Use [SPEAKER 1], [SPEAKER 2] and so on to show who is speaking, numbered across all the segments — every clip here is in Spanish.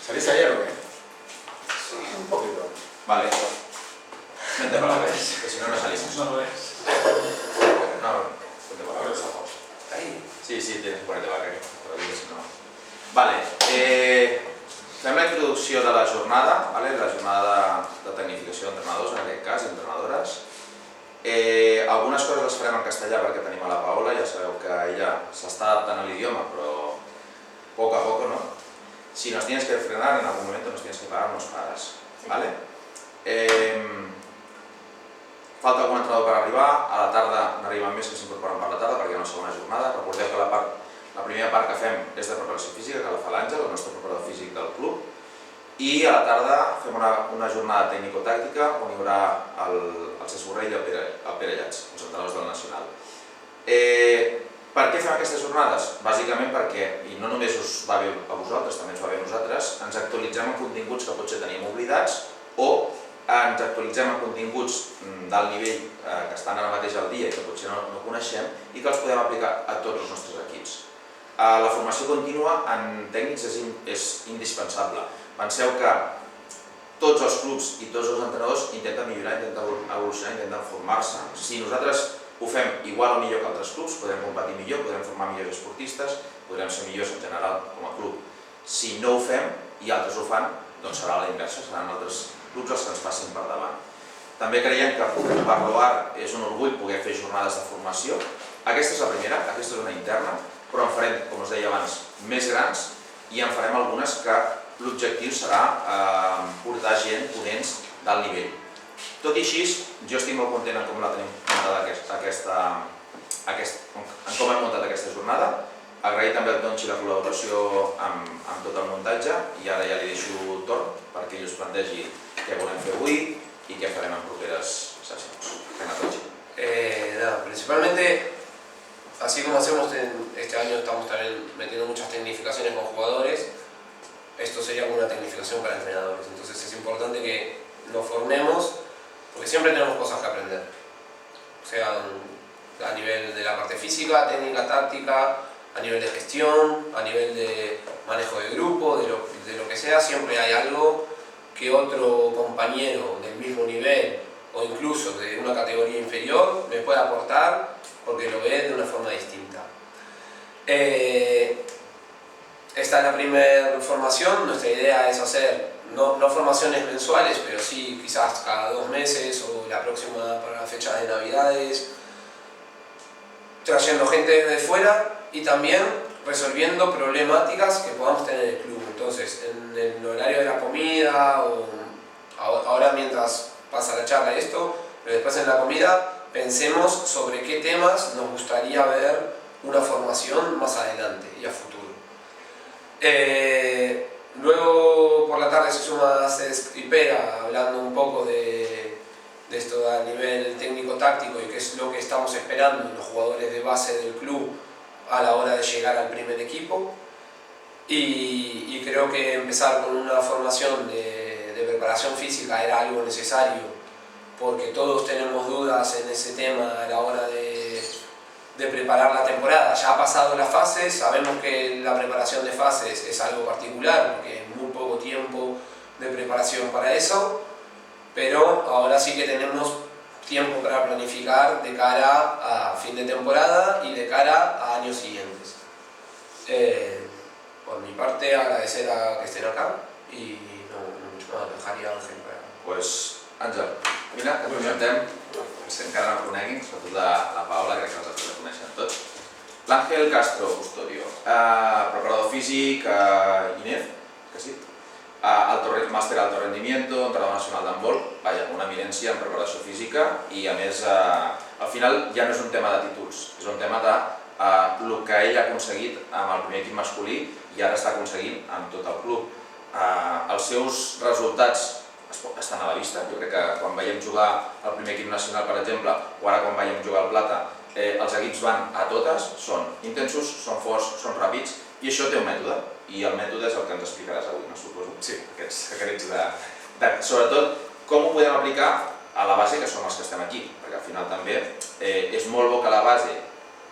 [SPEAKER 1] ¿Salís ayer o qué? Sí, un poquito. Vale. Vente para la vez, que si no, no salimos.
[SPEAKER 2] No lo es.
[SPEAKER 1] No, vente para la vez. Ahí. Sí, tienes que ponerte barrer, però dir si no. Vale, fem la introducció de la jornada, la jornada de tecnificació d'entrenadors, en aquest cas, entrenadores. Algunes coses les farem en castellà perquè tenim a la Paola, ja sabeu que ella s'està adaptant a l'idioma, però poco a poco, ¿no? Si nos tienes que frenar, en algún momento nos tienes que parar, nos paras, ¿vale? Falta algun entrenador per arribar, a la tarda n'arriben més que s'incorporen per la tarda perquè hi ha una segona jornada. Recordeu que la primera part que fem és de preparació física, que la fa l'Àngel, el nostre preparador físic del club, i a la tarda fem una jornada tècnico-tàctica on hi haurà el Cesc Borrell i el Pere Llats, els entrenadors del Nacional. Per què fem aquestes jornades? Bàsicament perquè, i no només us va bé a vosaltres, també ens va bé a nosaltres, ens actualitzem en continguts que potser tenim oblidats o ens actualitzem en continguts d'alt nivell que estan ara mateix al dia i que potser no coneixem i que els podem aplicar a tots els nostres equips. La formació contínua en tècnics és indispensable. Penseu que tots els clubs i tots els entrenadors intenten millorar, intenten evolucionar, intenten formar-se. Si nosaltres ho fem igual o millor que altres clubs, podrem competir millor, podrem formar millors esportistes, podrem ser millors en general com a club. Si no ho fem i altres ho fan, doncs serà a la inversa, seran altres clubs els que ens passin per davant. També creiem que per l'OAR és un orgull poder fer jornades de formació. Aquesta és la primera, aquesta és una interna, però en farem, com us deia abans, més grans i en farem algunes que l'objectiu serà portar gent, ponents d'alt nivell. Tot i així, jo estic molt content en com la tenim muntada en com hem muntat aquesta jornada. Agrair també al Tonxi la col·laboració amb tot el muntatge i ara ja li deixo torn perquè ell us plantegi què volem fer avui y qué farem en properes sessions. Venga, Tonxi.
[SPEAKER 3] Principalmente, así como hacemos este año, estamos también metiendo muchas tecnificaciones con jugadores. Esto sería como una tecnificación para entrenadores, entonces es importante que nos formemos porque siempre tenemos cosas que aprender, o sea, a nivel de la parte física, técnica, táctica, a nivel de gestión, a nivel de manejo de grupo, de lo que sea, siempre hay algo que otro compañero del mismo nivel o incluso de una categoría inferior me puede aportar porque lo ve de una forma distinta. Esta es la primera formación. Nuestra idea es hacer no formaciones mensuales, pero sí quizás cada 2 meses o la próxima para la fecha de Navidades, trayendo gente desde fuera y también resolviendo problemáticas que podamos tener en el club. Entonces, en el horario de la comida o ahora mientras pasa la charla esto, pero después en la comida pensemos sobre qué temas nos gustaría ver una formación más adelante y a futuro. Luego por la tarde se suma Cesc y Pera hablando un poco de esto a nivel técnico-táctico y qué es lo que estamos esperando en los jugadores de base del club a la hora de llegar al primer equipo. Y creo que empezar con una formación de preparación física era algo necesario porque todos tenemos dudas en ese tema a la hora de preparar la temporada. Ya ha pasado la fase, sabemos que la preparación de fases es algo particular porque hay muy poco tiempo de preparación para eso, pero ahora sí que tenemos tiempo para planificar de cara a fin de temporada y de cara a años siguientes. Por mi parte, agradecer a que estén acá y no mucho más, dejaria Àngel para...
[SPEAKER 1] Pues, Àngel, mira, et presentem, si encara no coneguin, sobretot la Paola, crec que els altres la coneixen tots. L'Àngel Castro Custodio, preparador físic, INEF, que sí, màster alto rendimiento, entrenador nacional d'handbol, una eminència en preparació física i a més, al final ja no és un tema de títols, és un tema de el que ell ha aconseguit amb el primer equip masculí i ara està aconseguint amb tot el club. Els seus resultats estan a la vista. Jo crec que quan veiem jugar el primer equip nacional, per exemple, o ara quan veiem jugar al Plata, els equips van a totes, són intensos, són forts, són ràpids i això té un mètode i el mètode és el que ens explicaràs avui, no suposo? Sí, aquests secrets sobretot com ho podem aplicar a la base que som els que estem aquí, perquè al final també és molt bo que la base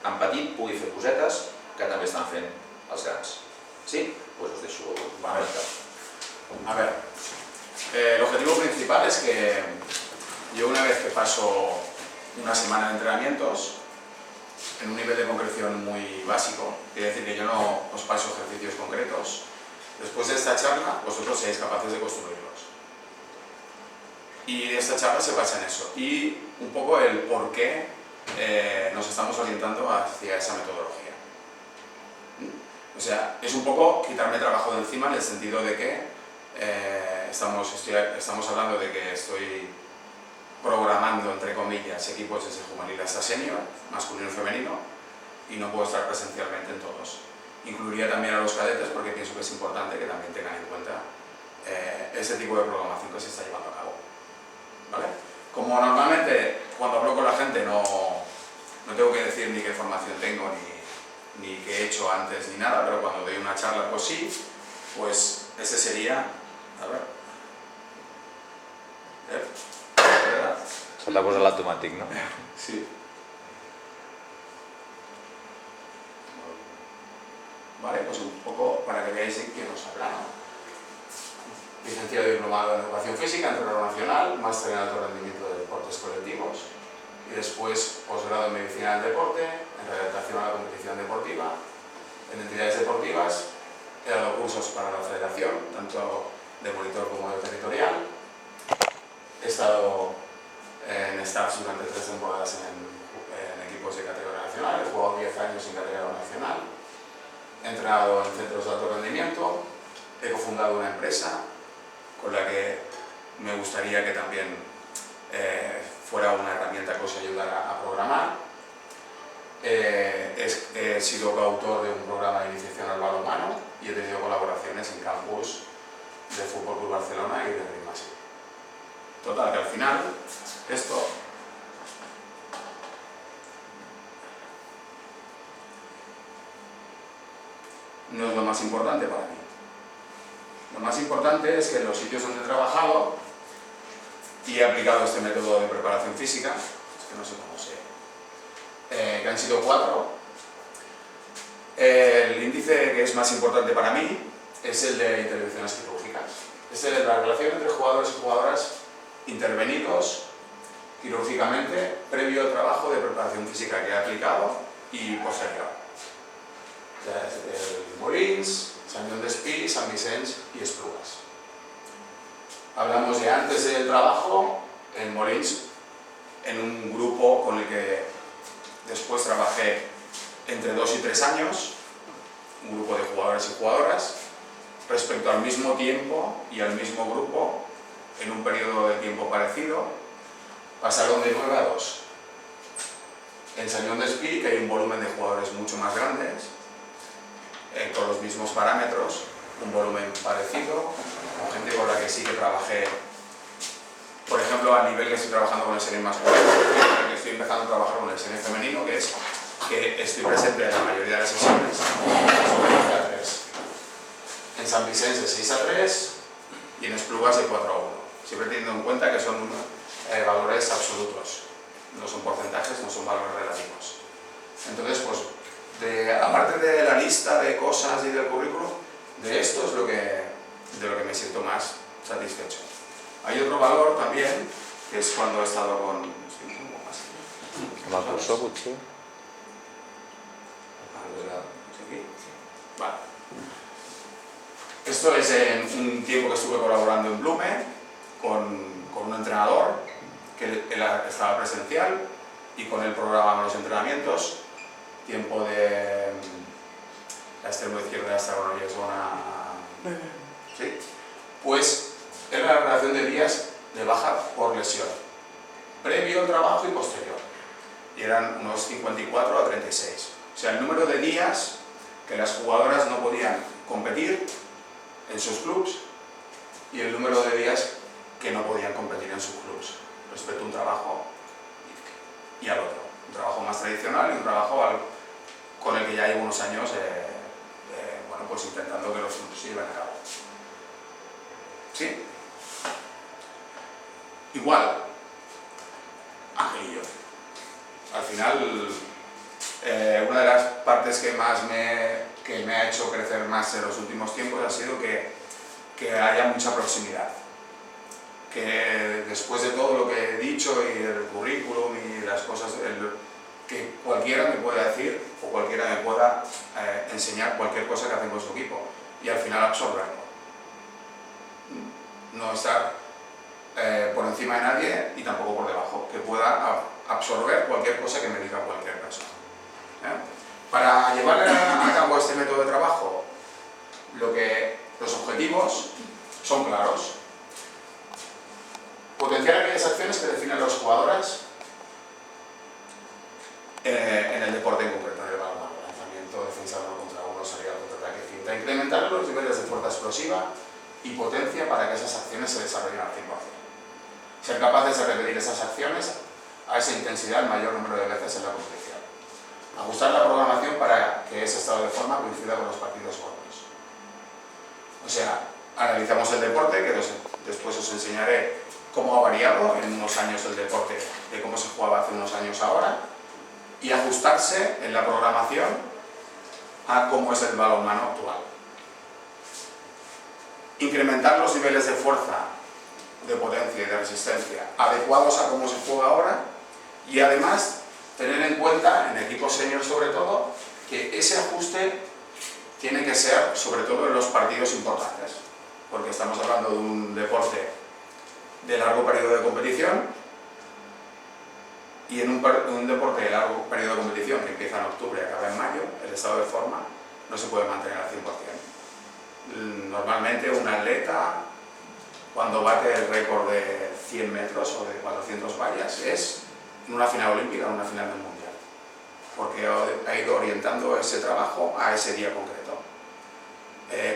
[SPEAKER 1] en petit pugui fer cosetes que també estan fent els grans. Sí? Doncs us deixo una mica. A ver, el objetivo principal es que yo, una vez que paso una semana de entrenamientos en un nivel de concreción muy básico, quiere decir que yo no os paso ejercicios concretos, después de esta charla vosotros seáis capaces de construirlos. Y esta charla se basa en eso y un poco el por qué nos estamos orientando hacia esa metodología. O sea, es un poco quitarme trabajo de encima en el sentido de que estamos hablando de que estoy programando, entre comillas, equipos desde juvenil hasta senior, masculino y femenino, y no puedo estar presencialmente en todos. Incluiría también a los cadetes porque pienso que es importante que también tengan en cuenta ese tipo de programación que se está llevando a cabo. ¿Vale? Como normalmente cuando hablo con la gente no tengo que decir ni qué formación tengo, ni qué he hecho antes, ni nada, pero cuando doy una charla, pues sí, pues ese sería... A ver...
[SPEAKER 2] Se t'ha posat l'automàtic, no?
[SPEAKER 1] Sí. Vale, pues un poco para que veáis de qué nos habla, ¿no? Licenciado y diplomado en Educación Física, entrenador nacional, máster en alto rendimiento de deportes colectivos y después posgrado en Medicina del Deporte, en Redactación a la Competición Deportiva, en entidades deportivas, he dado cursos para la federación, tanto de monitor como de territorial, he estado en staffs durante 3 temporadas en equipos de categoría nacional, he jugado 10 años en categoría nacional, he entrenado en centros de alto rendimiento, he cofundado una empresa con la que me gustaría que también fuera una herramienta que os ayudara a programar. He sido coautor de un programa de iniciación al balonmano y he tenido colaboraciones en campus de Fútbol Club Barcelona y de Real Madrid. Total, que al final esto no es lo más importante para mí. Lo más importante es que en los sitios donde he trabajado y he aplicado este método de preparación física, es que no sé cómo se... que han sido 4, el índice que es más importante para mí es el de intervenciones quirúrgicas. Es el de la relación entre jugadores y jugadoras intervenidos quirúrgicamente previo al trabajo de preparación física que he aplicado y posterior. O sea, el Molins, Sant Joan d'Espí, Sant Vicenç y Esplugas. Hablamos de antes del trabajo en Molins, en un grupo con el que después trabajé entre 2 y 3 años, un grupo de jugadores y jugadoras, respecto al mismo tiempo y al mismo grupo, en un periodo de tiempo parecido, pasaron de 9 a 2. En Sant Joan d'Espí, que hay un volumen de jugadores mucho más grandes, con los mismos parámetros, un volumen parecido, con gente con la que sí que trabajé, por ejemplo, a nivel que estoy trabajando con el serie masculino, que estoy empezando a trabajar con el serie femenino, que es que estoy presente en la mayoría de las sesiones, sobre 12 a 3. En Sant Vicenç de 6 a 3 y en Esplugas de 4 a 1. Siempre teniendo en cuenta que son valores absolutos, no son porcentajes, no son valores relativos. Entonces, pues, aparte de la lista de cosas y del currículum, de esto es de lo que me siento más satisfecho. Hay otro valor también, que es cuando he estado con...
[SPEAKER 2] Amb el cursor, potser?
[SPEAKER 1] Vale. Esto es en un tiempo que estuve colaborando en Blume con un entrenador que él estaba presencial y con él programaba los entrenamientos. Tiempo de la extremo izquierda hasta una zona. ¿Sí? Pues era la relación de días de baja por lesión, previo al trabajo y posterior. Y eran unos 54 a 36. O sea, el número de días que las jugadoras no podían competir en sus clubs y el número de días que no podían competir en sus clubs respecto a un trabajo y al otro. Un trabajo más tradicional y un trabajo con el que ya llevo unos años bueno, pues intentando que los clubs se lleven a cabo. ¿Sí? Igual, Angelillo. Al final, una de las partes que más me ha hecho crecer más en los últimos tiempos ha sido que
[SPEAKER 4] que haya mucha proximidad, que después de todo lo que he dicho y el currículum y las cosas, que cualquiera me pueda decir o cualquiera me pueda enseñar cualquier cosa que hacen con su equipo y al final absorberlo. No estar por encima de nadie y tampoco por debajo, que pueda absorber cualquier cosa que me diga cualquier persona. Para llevar a cabo este método de trabajo, los objetivos son claros. Potenciar aquellas acciones que definen a los jugadores en el deporte en concreto, en el balonmano, lanzamiento, defensa uno contra uno, salida, contraataque, finta. Incrementar los niveles de fuerza explosiva y potencia para que esas acciones se desarrollen al 100%. Ser capaces de repetir esas acciones a esa intensidad el mayor número de veces en la competición. Ajustar la programación para que ese estado de forma coincida con los partidos cortos. O sea, analizamos el deporte, que después os enseñaré cómo ha variado en unos años el deporte, de cómo se jugaba hace unos años ahora, y ajustarse en la programación a cómo es el balonmano actual. Incrementar los niveles de fuerza, de potencia y de resistencia adecuados a cómo se juega ahora, y además tener en cuenta, en equipos senior sobre todo, que ese ajuste tiene que ser sobre todo en los partidos importantes, porque estamos hablando de un deporte de largo periodo de competición, y en un deporte de largo periodo de competición que empieza en octubre y acaba en mayo, el estado de forma no se puede mantener al 100%. Normalmente un atleta, cuando bate el récord de 100 metros o de 400 vallas, es en una final olímpica o en una final del mundial, porque ha ido orientando ese trabajo a ese día concreto.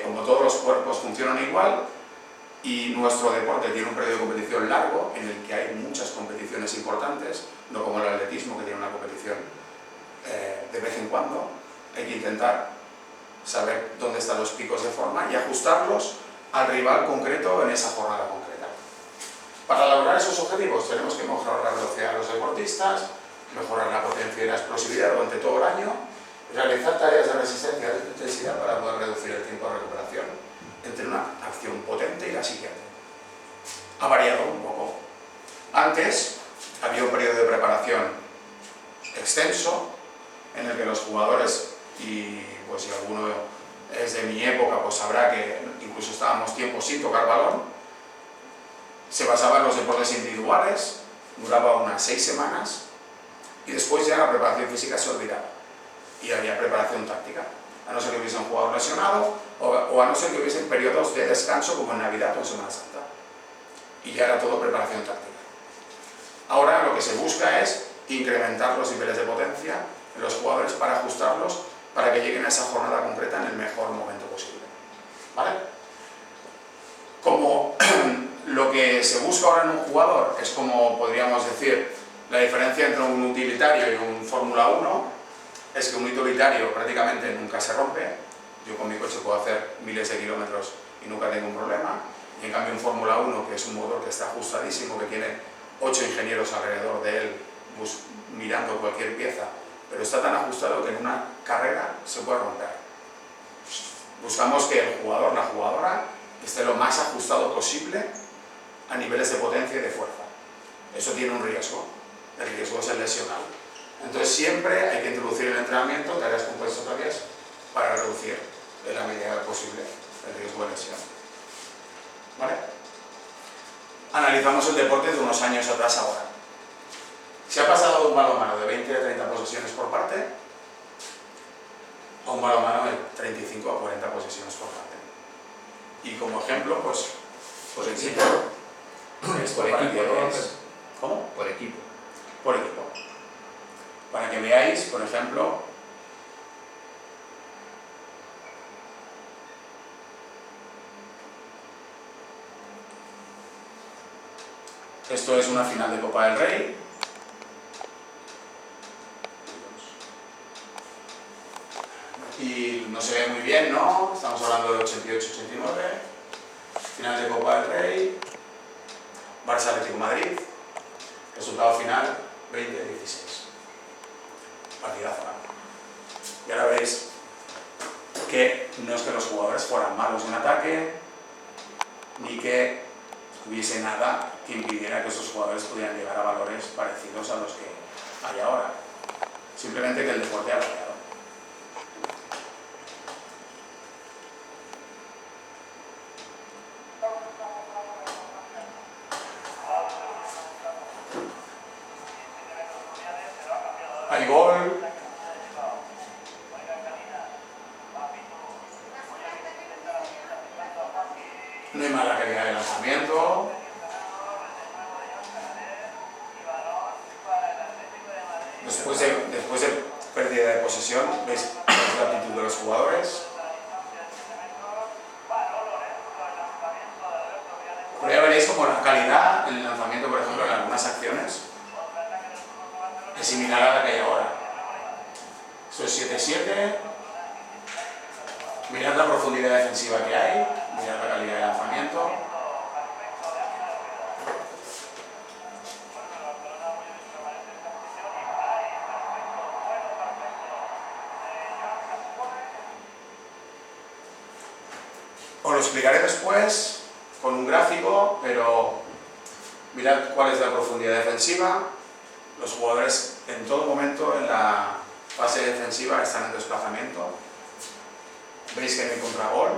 [SPEAKER 4] Como todos los cuerpos funcionan igual, y nuestro deporte tiene un periodo de competición largo en el que hay muchas competiciones importantes, no como el atletismo que tiene una competición de vez en cuando, hay que intentar saber dónde están los picos de forma y ajustarlos al rival concreto en esa jornada concreta. Para lograr esos objetivos tenemos que mejorar la velocidad de los deportistas, mejorar la potencia y la explosividad durante todo el año, realizar tareas de resistencia de intensidad para poder reducir el tiempo de recuperación entre una acción potente y la siguiente. Ha variado un poco. Antes había un periodo de preparación extenso en el que los jugadores, y pues si alguno es de mi época, pues sabrá que incluso estábamos tiempo sin tocar balón, se basaba en los deportes individuales, duraba unas 6 semanas y después ya la preparación física se olvidaba y había preparación táctica, a no ser que hubiese un jugador lesionado o a no ser que hubiesen periodos de descanso como en Navidad o en Semana Santa, y ya era todo preparación táctica. Ahora lo que se busca es incrementar los niveles de potencia en los jugadores para ajustarlos para que lleguen a esa jornada concreta en el mejor momento posible. ¿Vale? Como lo que se busca ahora en un jugador es, como podríamos decir, la diferencia entre un utilitario y un Fórmula 1 es que un utilitario prácticamente nunca se rompe. Yo con mi coche puedo hacer miles de kilómetros y nunca tengo un problema, y en cambio un Fórmula 1, que es un motor que está ajustadísimo, que tiene 8 ingenieros alrededor de él mirando cualquier pieza, pero está tan ajustado que en una carrera se puede romper. Buscamos que el jugador, la jugadora, esté lo más ajustado posible a niveles de potencia y de fuerza. Eso tiene un riesgo, el riesgo es el lesional. Entonces siempre hay que introducir en el entrenamiento tareas compensatorias para reducir en la medida posible el riesgo de lesión. ¿Vale? Analizamos el deporte de unos años atrás ahora. Se ha pasado de un balonmano de 20 a 30 posesiones por parte a un balonmano de 35 a 40 posesiones por parte. Y como ejemplo, pues equipo. Esto
[SPEAKER 3] Por
[SPEAKER 4] para
[SPEAKER 3] equipo,
[SPEAKER 4] que
[SPEAKER 3] ¿no?
[SPEAKER 4] veáis. ¿Cómo?
[SPEAKER 3] Por equipo.
[SPEAKER 4] Por equipo. Para que veáis, por ejemplo, esto es una final de Copa del Rey. Y no se ve muy bien, ¿no? Estamos hablando de 88-89, final de Copa del Rey, Barça Atlético Madrid, resultado final 20-16. Partidazo, ¿no? Y ahora veis que no es que los jugadores fueran malos en ataque, ni que hubiese nada que impidiera que esos jugadores pudieran llegar a valores parecidos a los que hay ahora. Simplemente que el deporte ha cambiado. Hay gol. No hay mala calidad de lanzamiento. Después de pérdida de posesión, veis la actitud de los jugadores. Pero ya veréis como la calidad en el lanzamiento, por ejemplo, en algunas acciones, es similar a la que hay ahora. Esto es 7-7. Mirad la profundidad defensiva que hay, mirad la calidad de lanzamiento. Os lo explicaré después con un gráfico, pero mirad cuál es la profundidad defensiva. Los jugadores en todo momento en la fase defensiva están en desplazamiento. Veis que no hay contragol.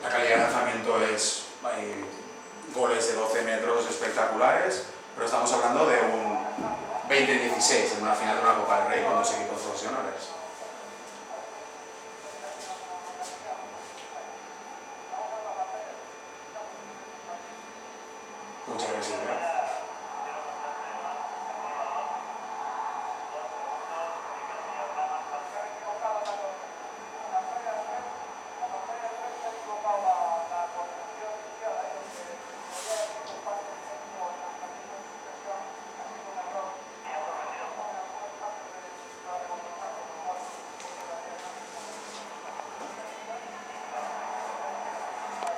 [SPEAKER 4] La calidad de lanzamiento hay goles de 12 metros espectaculares, pero estamos hablando de un 20-16 en una final de una Copa del Rey con dos equipos profesionales. Mucha agresividad.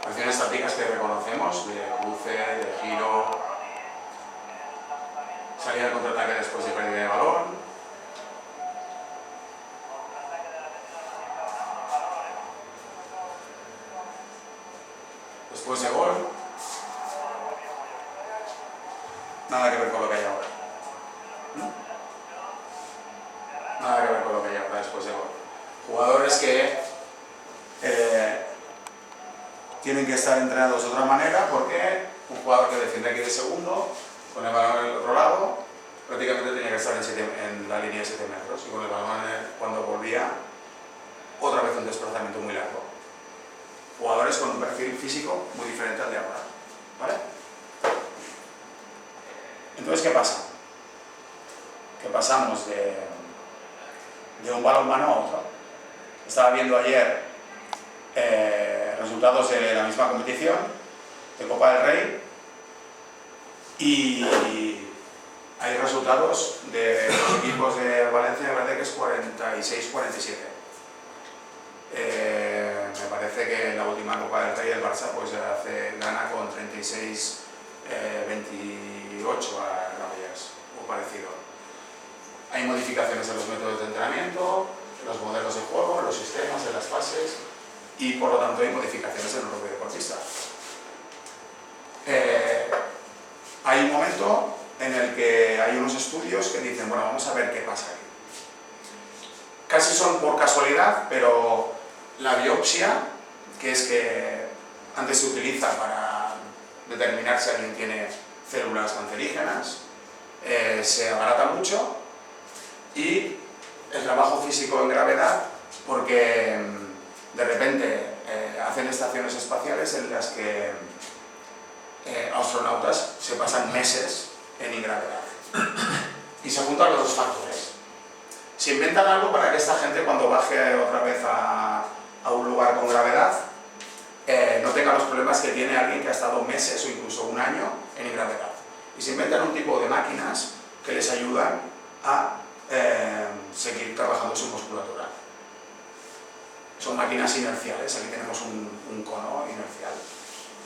[SPEAKER 4] Acciones tácticas que reconocemos, de cruce, de giro, salida al contraataque después de pérdida de balón. Después de gol. Nada que ver con lo que hay ahora. Nada que ver con lo que hay ahora después de gol. Jugadores que tienen que estar entrenados de otra manera, porque un jugador que defiende aquí de segundo, con el balón en el otro lado, prácticamente tenía que estar en la línea de 7 metros, y con el balón cuando volvía, otra vez un desplazamiento muy largo. Jugadores con un perfil físico muy diferente al de ahora, ¿vale? Entonces, ¿qué pasa? Que pasamos de un balonmano a otro. Estaba viendo ayer resultados de la misma competición, de Copa del Rey, y hay resultados de los equipos de Valencia, me parece que es 46-47. Me parece que en la última Copa del Rey el Barça pues gana con 36-28 a Granollers, o parecido. Hay modificaciones en los métodos de entrenamiento, en los modelos de juego, en los sistemas, en las fases, y por lo tanto hay modificaciones en el propio deportista. Hay un momento en el que hay unos estudios que dicen, bueno, vamos a ver qué pasa aquí. Casi son por casualidad, pero la biopsia, que es que antes se utiliza para determinar si alguien tiene células cancerígenas, se abarata mucho, y el trabajo físico en gravedad, porque de repente hacen estaciones espaciales en las que astronautas se pasan meses en ingravedad y se juntan los dos factores. Se inventan algo para que esta gente, cuando baje otra vez a un lugar con gravedad, no tenga los problemas que tiene alguien que ha estado meses o incluso un año en ingravedad. Y se inventan un tipo de máquinas que les ayudan a seguir trabajando su musculatura. Son máquinas inerciales, aquí tenemos un cono inercial,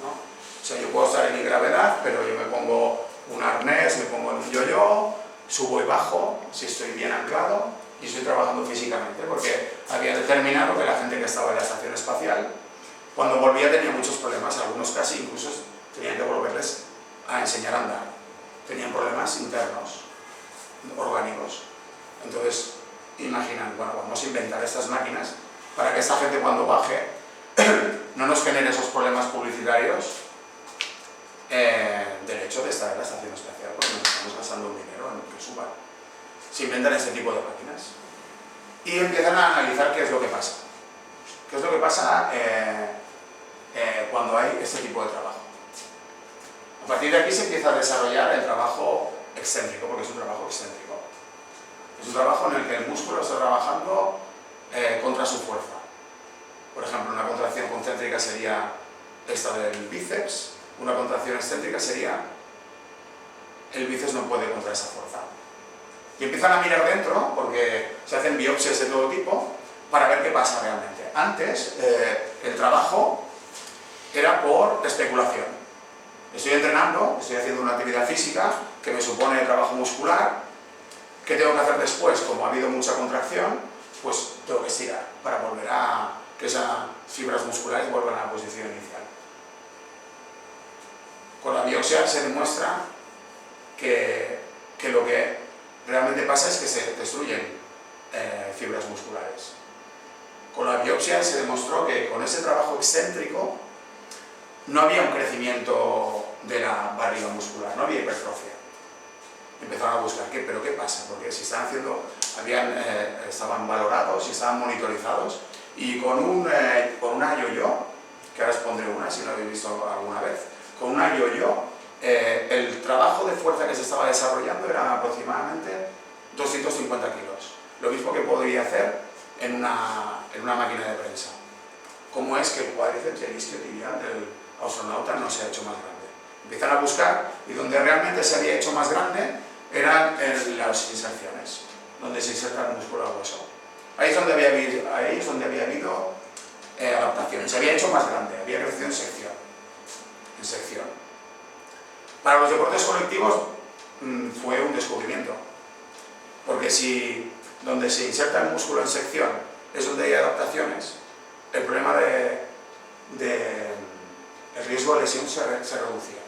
[SPEAKER 4] ¿no? O sea, yo puedo estar en ingravedad, pero yo me pongo un arnés, me pongo en un yo-yo, subo y bajo, si estoy bien anclado, y estoy trabajando físicamente, porque había determinado que la gente que estaba en la estación espacial Cuando volvía tenía muchos problemas, algunos casi incluso tenían que volverles a enseñar a andar. Tenían problemas internos, orgánicos. Entonces, imaginan, bueno, vamos a inventar estas máquinas para que esta gente cuando baje no nos genere esos problemas publicitarios del hecho de estar en la estación espacial, porque nos estamos gastando un dinero en que suba. Se inventan este tipo de máquinas y empiezan a analizar qué es lo que pasa. ¿Qué es lo que pasa cuando hay este tipo de trabajo? A partir de aquí se empieza a desarrollar el trabajo excéntrico, porque es un trabajo excéntrico. Es un trabajo en el que el músculo está trabajando contra su fuerza. Por ejemplo, una contracción concéntrica sería esta del bíceps, una contracción excéntrica sería el bíceps no puede contra esa fuerza. Y empiezan a mirar dentro, porque se hacen biopsias de todo tipo, para ver qué pasa realmente. Antes, el trabajo era por especulación. Estoy entrenando, estoy haciendo una actividad física que me supone trabajo muscular. ¿Qué tengo que hacer después? Como ha habido mucha contracción, pues tengo que estirar para volver a que esas fibras musculares vuelvan a la posición inicial. Con la biopsia se demuestra que lo que realmente pasa es que se destruyen fibras musculares. Con la biopsia se demostró que con ese trabajo excéntrico no había un crecimiento de la barriga muscular, no había hipertrofia. Empezaron a buscar, ¿pero qué pasa? Porque si estaban valorados y estaban monitorizados, y con una yo-yo, que ahora os pondré una si no lo habéis visto alguna vez, con una yo-yo, el trabajo de fuerza que se estaba desarrollando era aproximadamente 250 kilos. Lo mismo que podría hacer en una máquina de prensa. ¿Cómo es que el cuádriceps y el isquiotibial del astronauta no se ha hecho más grande? Empiezan a buscar y donde realmente se había hecho más grande eran en las inserciones, donde se inserta el músculo al hueso. Ahí es donde había habido adaptación. Se había hecho más grande, había crecido en sección. Para los deportes colectivos fue un descubrimiento, porque si donde se inserta el músculo en sección es donde hay adaptaciones, el problema el riesgo de lesión se reducía.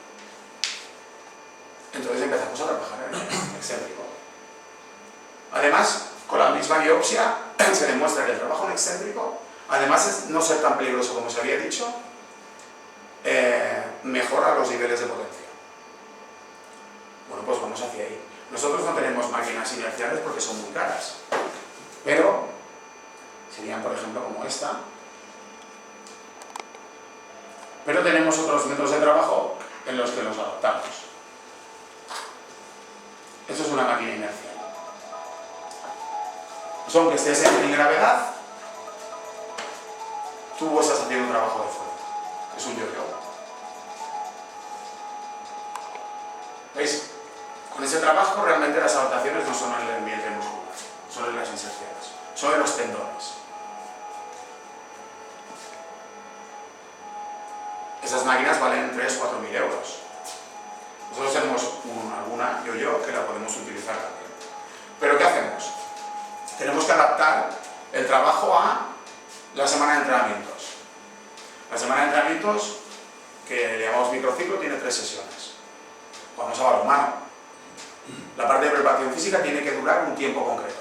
[SPEAKER 4] Entonces empezamos a trabajar en el excéntrico. Además, con la misma biopsia se demuestra que el trabajo en excéntrico, además de no ser tan peligroso como se había dicho, mejora los niveles de potencia. Bueno, pues vamos hacia ahí. Nosotros no tenemos máquinas inerciales porque son muy caras, pero serían, por ejemplo, como esta. Pero tenemos otros métodos de trabajo en los que los adaptamos. Esto es una máquina inercial. Son que estés en gravedad, tú estás haciendo un trabajo de fuerza. Es un yo-yo. ¿Veis? Con ese trabajo realmente las adaptaciones no son en el vientre muscular, son en las inserciones, son en los tendones. Esas máquinas valen 3.000 o 4.000 euros. Nosotros tenemos alguna yo-yo que la podemos utilizar también. ¿Pero qué hacemos? Tenemos que adaptar el trabajo a la semana de entrenamientos. La semana de entrenamientos, que le llamamos microciclo, tiene 3 sesiones. Vamos a balonmano. La parte de preparación física tiene que durar un tiempo concreto.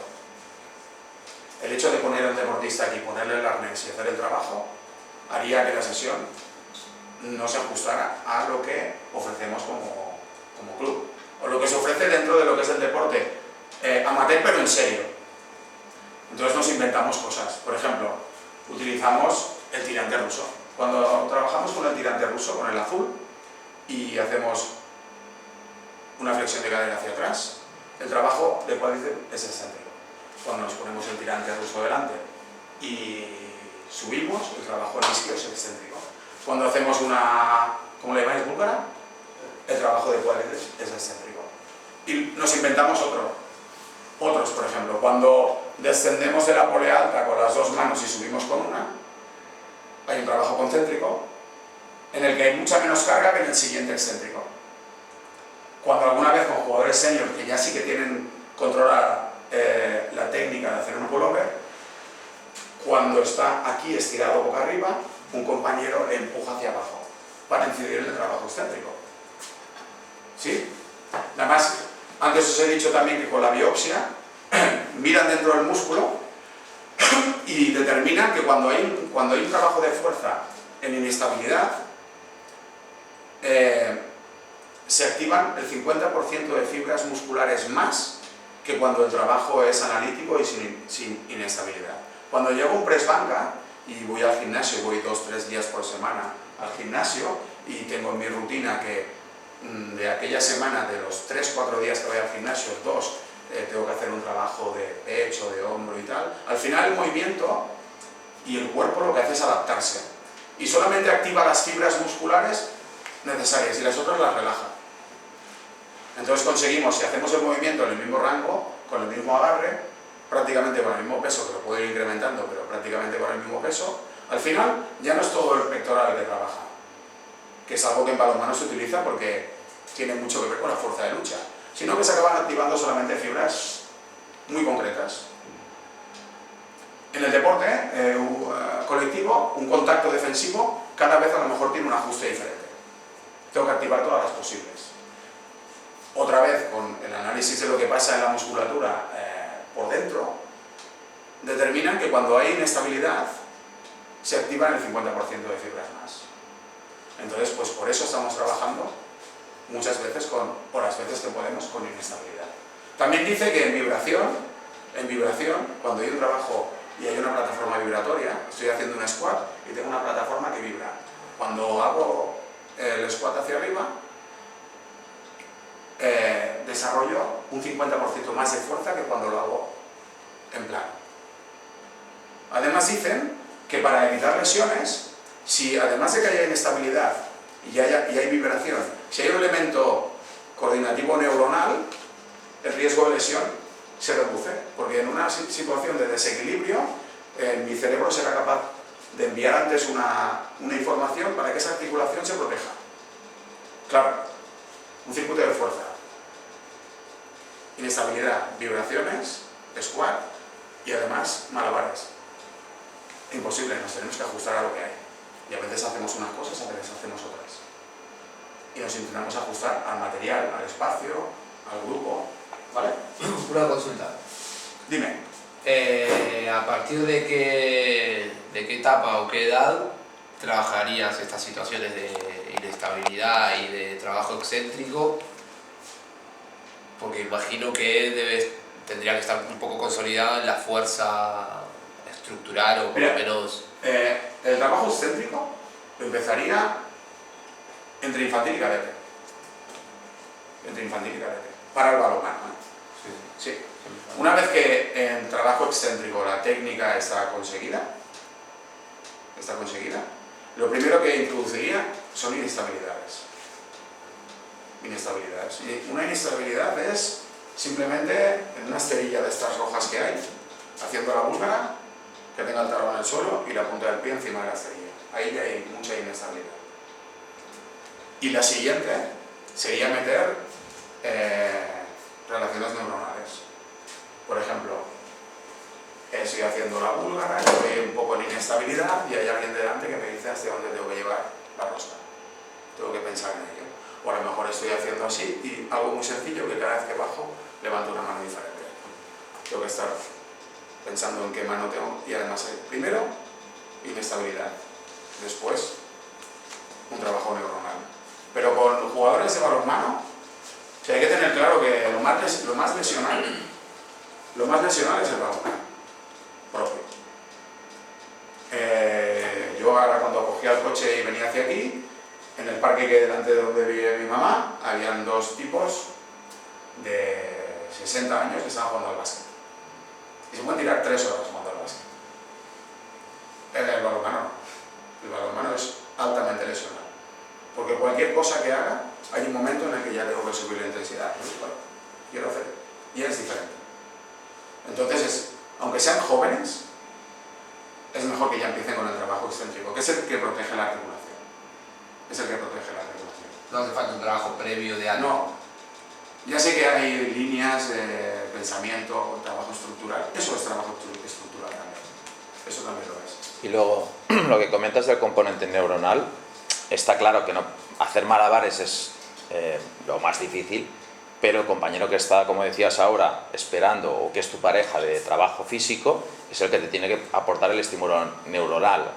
[SPEAKER 4] El hecho de poner al deportista aquí, ponerle el arnés y hacer el trabajo, haría que la sesión no se ajustara a lo que ofrecemos como club, o lo que se ofrece dentro de lo que es el deporte amateur pero en serio. Entonces nos inventamos cosas. Por ejemplo, utilizamos el tirante ruso. Cuando trabajamos con el tirante ruso, con el azul, y hacemos una flexión de cadera hacia atrás, el trabajo de cuádriceps es excéntrico. Cuando nos ponemos el tirante ruso delante y subimos, el trabajo en isquio es excéntrico. Cuando hacemos una, ¿cómo le llamáis, búlgara? El trabajo de cuádriceps es excéntrico. Y nos inventamos otros, por ejemplo, cuando descendemos de la polea alta con las 2 manos y subimos con una, hay un trabajo concéntrico en el que hay mucha menos carga que en el siguiente excéntrico. Cuando alguna vez con jugadores senior que ya sí que tienen controlada la técnica de hacer un pullover, cuando está aquí estirado boca arriba, un compañero le empuja hacia abajo para incidir en el trabajo excéntrico. ¿Sí? Además, antes os he dicho también que con la biopsia miran dentro del músculo y determinan que cuando hay un trabajo de fuerza en inestabilidad, se activan el 50% de fibras musculares más que cuando el trabajo es analítico y sin inestabilidad. Cuando yo hago un press banca y voy al gimnasio, voy 2-3 días por semana al gimnasio y tengo en mi rutina que de aquella semana, de los 3-4 días que voy al gimnasio, 2 tengo que hacer un trabajo de pecho, de hombro y tal, al final el movimiento y el cuerpo lo que hace es adaptarse y solamente activa las fibras musculares necesarias y las otras las relaja. Entonces conseguimos, si hacemos el movimiento en el mismo rango, con el mismo agarre, prácticamente con el mismo peso, que lo puedo ir incrementando, pero prácticamente con el mismo peso, al final ya no es todo el pectoral el que trabaja, que es algo que en balonmano se utiliza porque tiene mucho que ver con la fuerza de lucha, sino que se acaban activando solamente fibras muy concretas. En el deporte colectivo, un contacto defensivo cada vez a lo mejor tiene un ajuste diferente. Tengo que activar todas las posibles. Otra vez, con el análisis de lo que pasa en la musculatura por dentro, determinan que cuando hay inestabilidad se activan el 50% de fibras más. Entonces, pues por eso estamos trabajando muchas veces o las veces que podemos, con inestabilidad. También dice que en vibración, cuando hay un trabajo y hay una plataforma vibratoria, estoy haciendo un squat y tengo una plataforma que vibra. Cuando hago el squat hacia arriba, desarrollo un 50% más de fuerza que cuando lo hago en plano. Además dicen que para evitar lesiones, si además de que haya inestabilidad y hay vibración, si hay un elemento coordinativo neuronal, el riesgo de lesión se reduce, porque en una situación de desequilibrio, mi cerebro será capaz de enviar antes una información para que esa articulación se proteja. Claro, un circuito de fuerza, inestabilidad, vibraciones, squat y además malabares. Imposible, nos tenemos que ajustar a lo que hay. Y a veces hacemos unas cosas, a veces hacemos otras. Y nos intentamos ajustar al material, al espacio, al grupo. ¿Vale?
[SPEAKER 3] Una consulta.
[SPEAKER 4] Dime.
[SPEAKER 3] ¿A partir de qué etapa o qué edad trabajarías estas situaciones de inestabilidad y de trabajo excéntrico? Porque imagino que tendría que estar un poco consolidada en la fuerza estructural o por lo menos...
[SPEAKER 4] El trabajo excéntrico empezaría entre infantil y cadete. Entre infantil y cadete. Para el balonmano, ¿eh? Sí. Una vez que en trabajo excéntrico la técnica está conseguida, lo primero que introduciría son inestabilidades. Y una inestabilidad es simplemente en una esterilla de estas rojas que hay, haciendo la búlgara, que tenga el talón en el suelo y la punta del pie encima de la esterilla. Ahí ya hay mucha inestabilidad. Y la siguiente sería meter relaciones neuronales. Por ejemplo, estoy haciendo la búlgara, estoy un poco en inestabilidad y hay alguien delante que me dice hacia dónde tengo que llevar la rosca. Tengo que pensar en ello. O a lo mejor estoy haciendo así y algo muy sencillo que cada vez que bajo levanto una mano diferente. Tengo que estar pensando en qué mano tengo y además primero inestabilidad, después un trabajo neuronal. Pero con jugadores de balonmano, hay que tener claro que lo más lesional es el balonmano propio. Yo ahora cuando cogía el coche y venía hacia aquí, en el parque que delante de donde vive mi mamá, habían 2 tipos de 60 años que estaban jugando al básquet. Y se pueden tirar 3 horas jugando al básquet. En el balonmano no. El balonmano es altamente lesional. Porque cualquier cosa que haga, hay un momento en el que ya tengo que subir la intensidad. Bueno, quiero hacer. Y es diferente. Entonces, aunque sean jóvenes, es mejor que ya empiecen con el trabajo excéntrico, que es el que protege la articulación.
[SPEAKER 3] No hace falta un trabajo previo de algo.
[SPEAKER 4] No. Ya sé que hay líneas de pensamiento, trabajo estructural. Eso es trabajo estructural también. Eso también lo es.
[SPEAKER 2] Y luego, lo que comentas del componente neuronal, está claro que no, hacer malabares es lo más difícil, pero el compañero que está, como decías ahora, esperando, o que es tu pareja de trabajo físico, es el que te tiene que aportar el estímulo neuronal.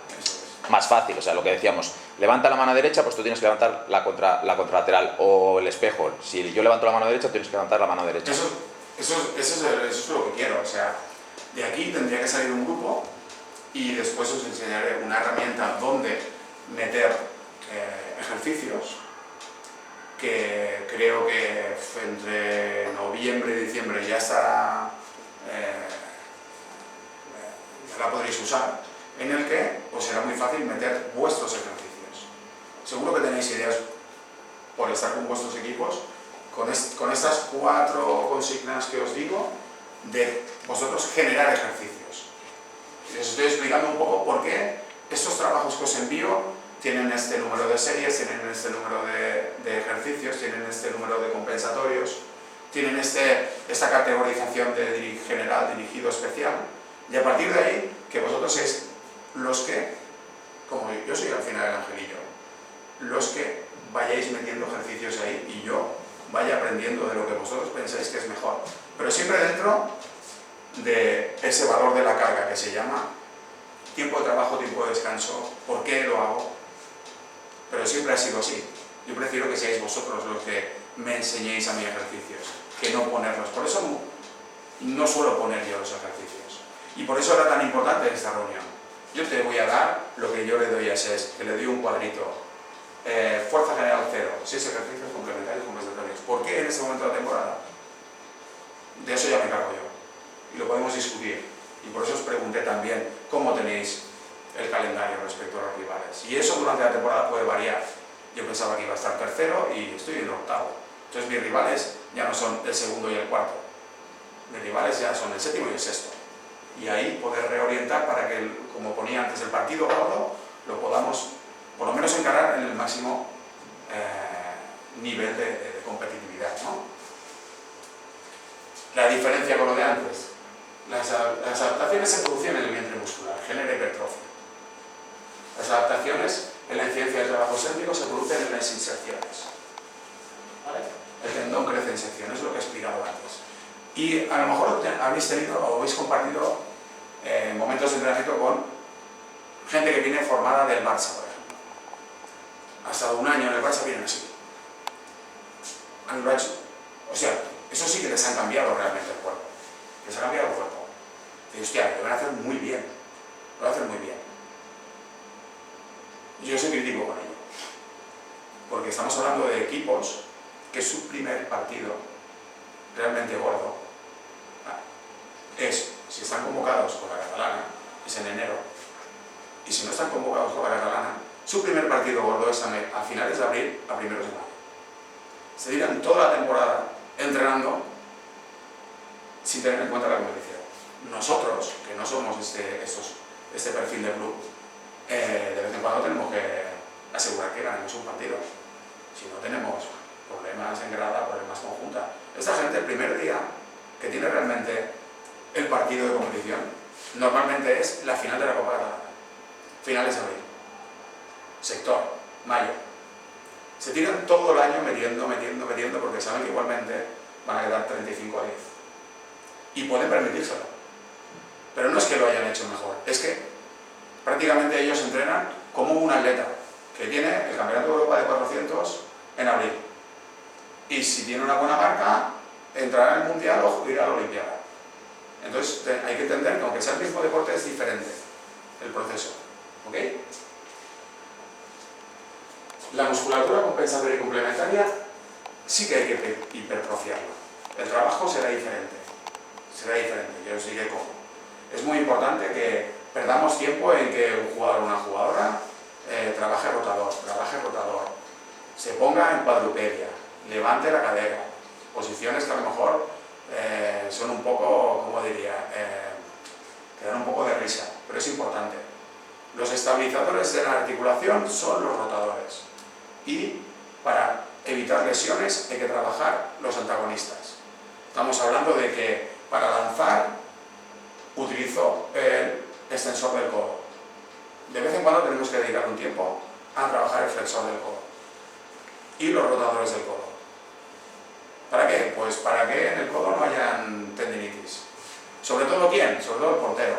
[SPEAKER 2] Más fácil, o sea, lo que decíamos, levanta la mano derecha, pues tú tienes que levantar la contralateral, o el espejo. Si yo levanto la mano derecha, tienes que levantar la mano derecha.
[SPEAKER 4] Eso es lo que quiero, o sea, de aquí tendría que salir un grupo y después os enseñaré una herramienta donde meter ejercicios que creo que entre noviembre y diciembre ya estará, ya la podréis usar, en el que os será muy fácil meter vuestros ejercicios. Seguro que tenéis ideas por estar con vuestros equipos, con estas 4 consignas que os digo, de vosotros generar ejercicios. Y os estoy explicando un poco por qué estos trabajos que os envío tienen este número de series, tienen este número de ejercicios, tienen este número de compensatorios, tienen esta categorización de general, dirigido, especial, y a partir de ahí, que vosotros sois los que, como yo soy al final el angelillo, los que vayáis metiendo ejercicios ahí y yo vaya aprendiendo de lo que vosotros pensáis que es mejor, pero siempre dentro de ese valor de la carga que se llama tiempo de trabajo, tiempo de descanso, por qué lo hago, pero siempre ha sido así. Yo prefiero que seáis vosotros los que me enseñéis a mis ejercicios, que no ponerlos. Por eso no suelo poner yo los ejercicios. Y por eso era tan importante esta reunión. Yo te voy a dar lo que yo le doy a SES, que le doy un cuadrito. Fuerza general 0, 6 ejercicios complementarios compensatorios. ¿Por qué en este momento de la temporada? De eso ya me encargo yo. Y lo podemos discutir. Y por eso os pregunté también cómo tenéis el calendario respecto a los rivales. Y eso durante la temporada puede variar. Yo pensaba que iba a estar tercero y estoy en el octavo. Entonces mis rivales ya no son el segundo y el cuarto. Mis rivales ya son el séptimo y el sexto. Y ahí poder reorientar para que, como ponía antes, el partido gordo lo podamos por lo menos encarar en el máximo nivel de competitividad, ¿no? La diferencia con lo de antes. Las adaptaciones se producen en el vientre muscular, genera hipertrofia. Las adaptaciones en la incidencia del trabajo céntrico se producen en las inserciones. ¿Vale? El tendón crece en sección, es lo que he explicado antes. Y a lo mejor habéis tenido o habéis compartido momentos de entrenamiento con gente que viene formada del Barça, por ejemplo. Hasta un año en el Barça vienen así. O sea, eso sí que les ha cambiado realmente el cuerpo. Les ha cambiado el cuerpo. Y hostia, lo van a hacer muy bien. Lo van a hacer muy bien. Yo soy crítico con ello. Porque estamos hablando de equipos que su primer partido realmente gordo es, si están convocados con la catalana, es en enero, y si no están convocados con la catalana, su primer partido gordo es a finales de abril a primeros de mayo. Se tiran toda la temporada entrenando sin tener en cuenta la competición. Nosotros, que no somos este perfil de club, de vez en cuando tenemos que asegurar que ganemos un partido. Si no tenemos problemas en grada, problemas conjunta. Esta gente, el primer día que tiene realmente el partido de competición, normalmente es la final de la Copa Catalana. Finales de abril. Sector, mayo. Se tiran todo el año metiendo, porque saben que igualmente van a quedar 35 a 10. Y pueden permitírselo. Pero no es que lo hayan hecho mejor, es que prácticamente ellos entrenan como un atleta que tiene el Campeonato de Europa de 400 en abril. Y si tiene una buena marca, entrará en el Mundial o irá a la Olimpiada. Entonces hay que entender que aunque sea el mismo deporte es diferente el proceso. ¿Ok? La musculatura compensatoria y complementaria sí que hay que hipertrofiarla. El trabajo será diferente. Yo os diré cómo. Es muy importante que perdamos tiempo en que un jugador o una jugadora trabaje rotador, se ponga en cuadrupedia, levante la cadera, posiciones que a lo mejor son un poco, ¿cómo diría? Que dan un poco de risa, pero es importante. Los estabilizadores de la articulación son los rotadores y para evitar lesiones hay que trabajar los antagonistas. Estamos hablando de que para lanzar utilizo el extensor del codo. de vez en cuando tenemos que dedicar un tiempo a trabajar el flexor del codo y los rotadores del codo. ¿Para qué? Pues para que en el codo no hayan tendinitis. Sobre todo ¿quién? Sobre todo el portero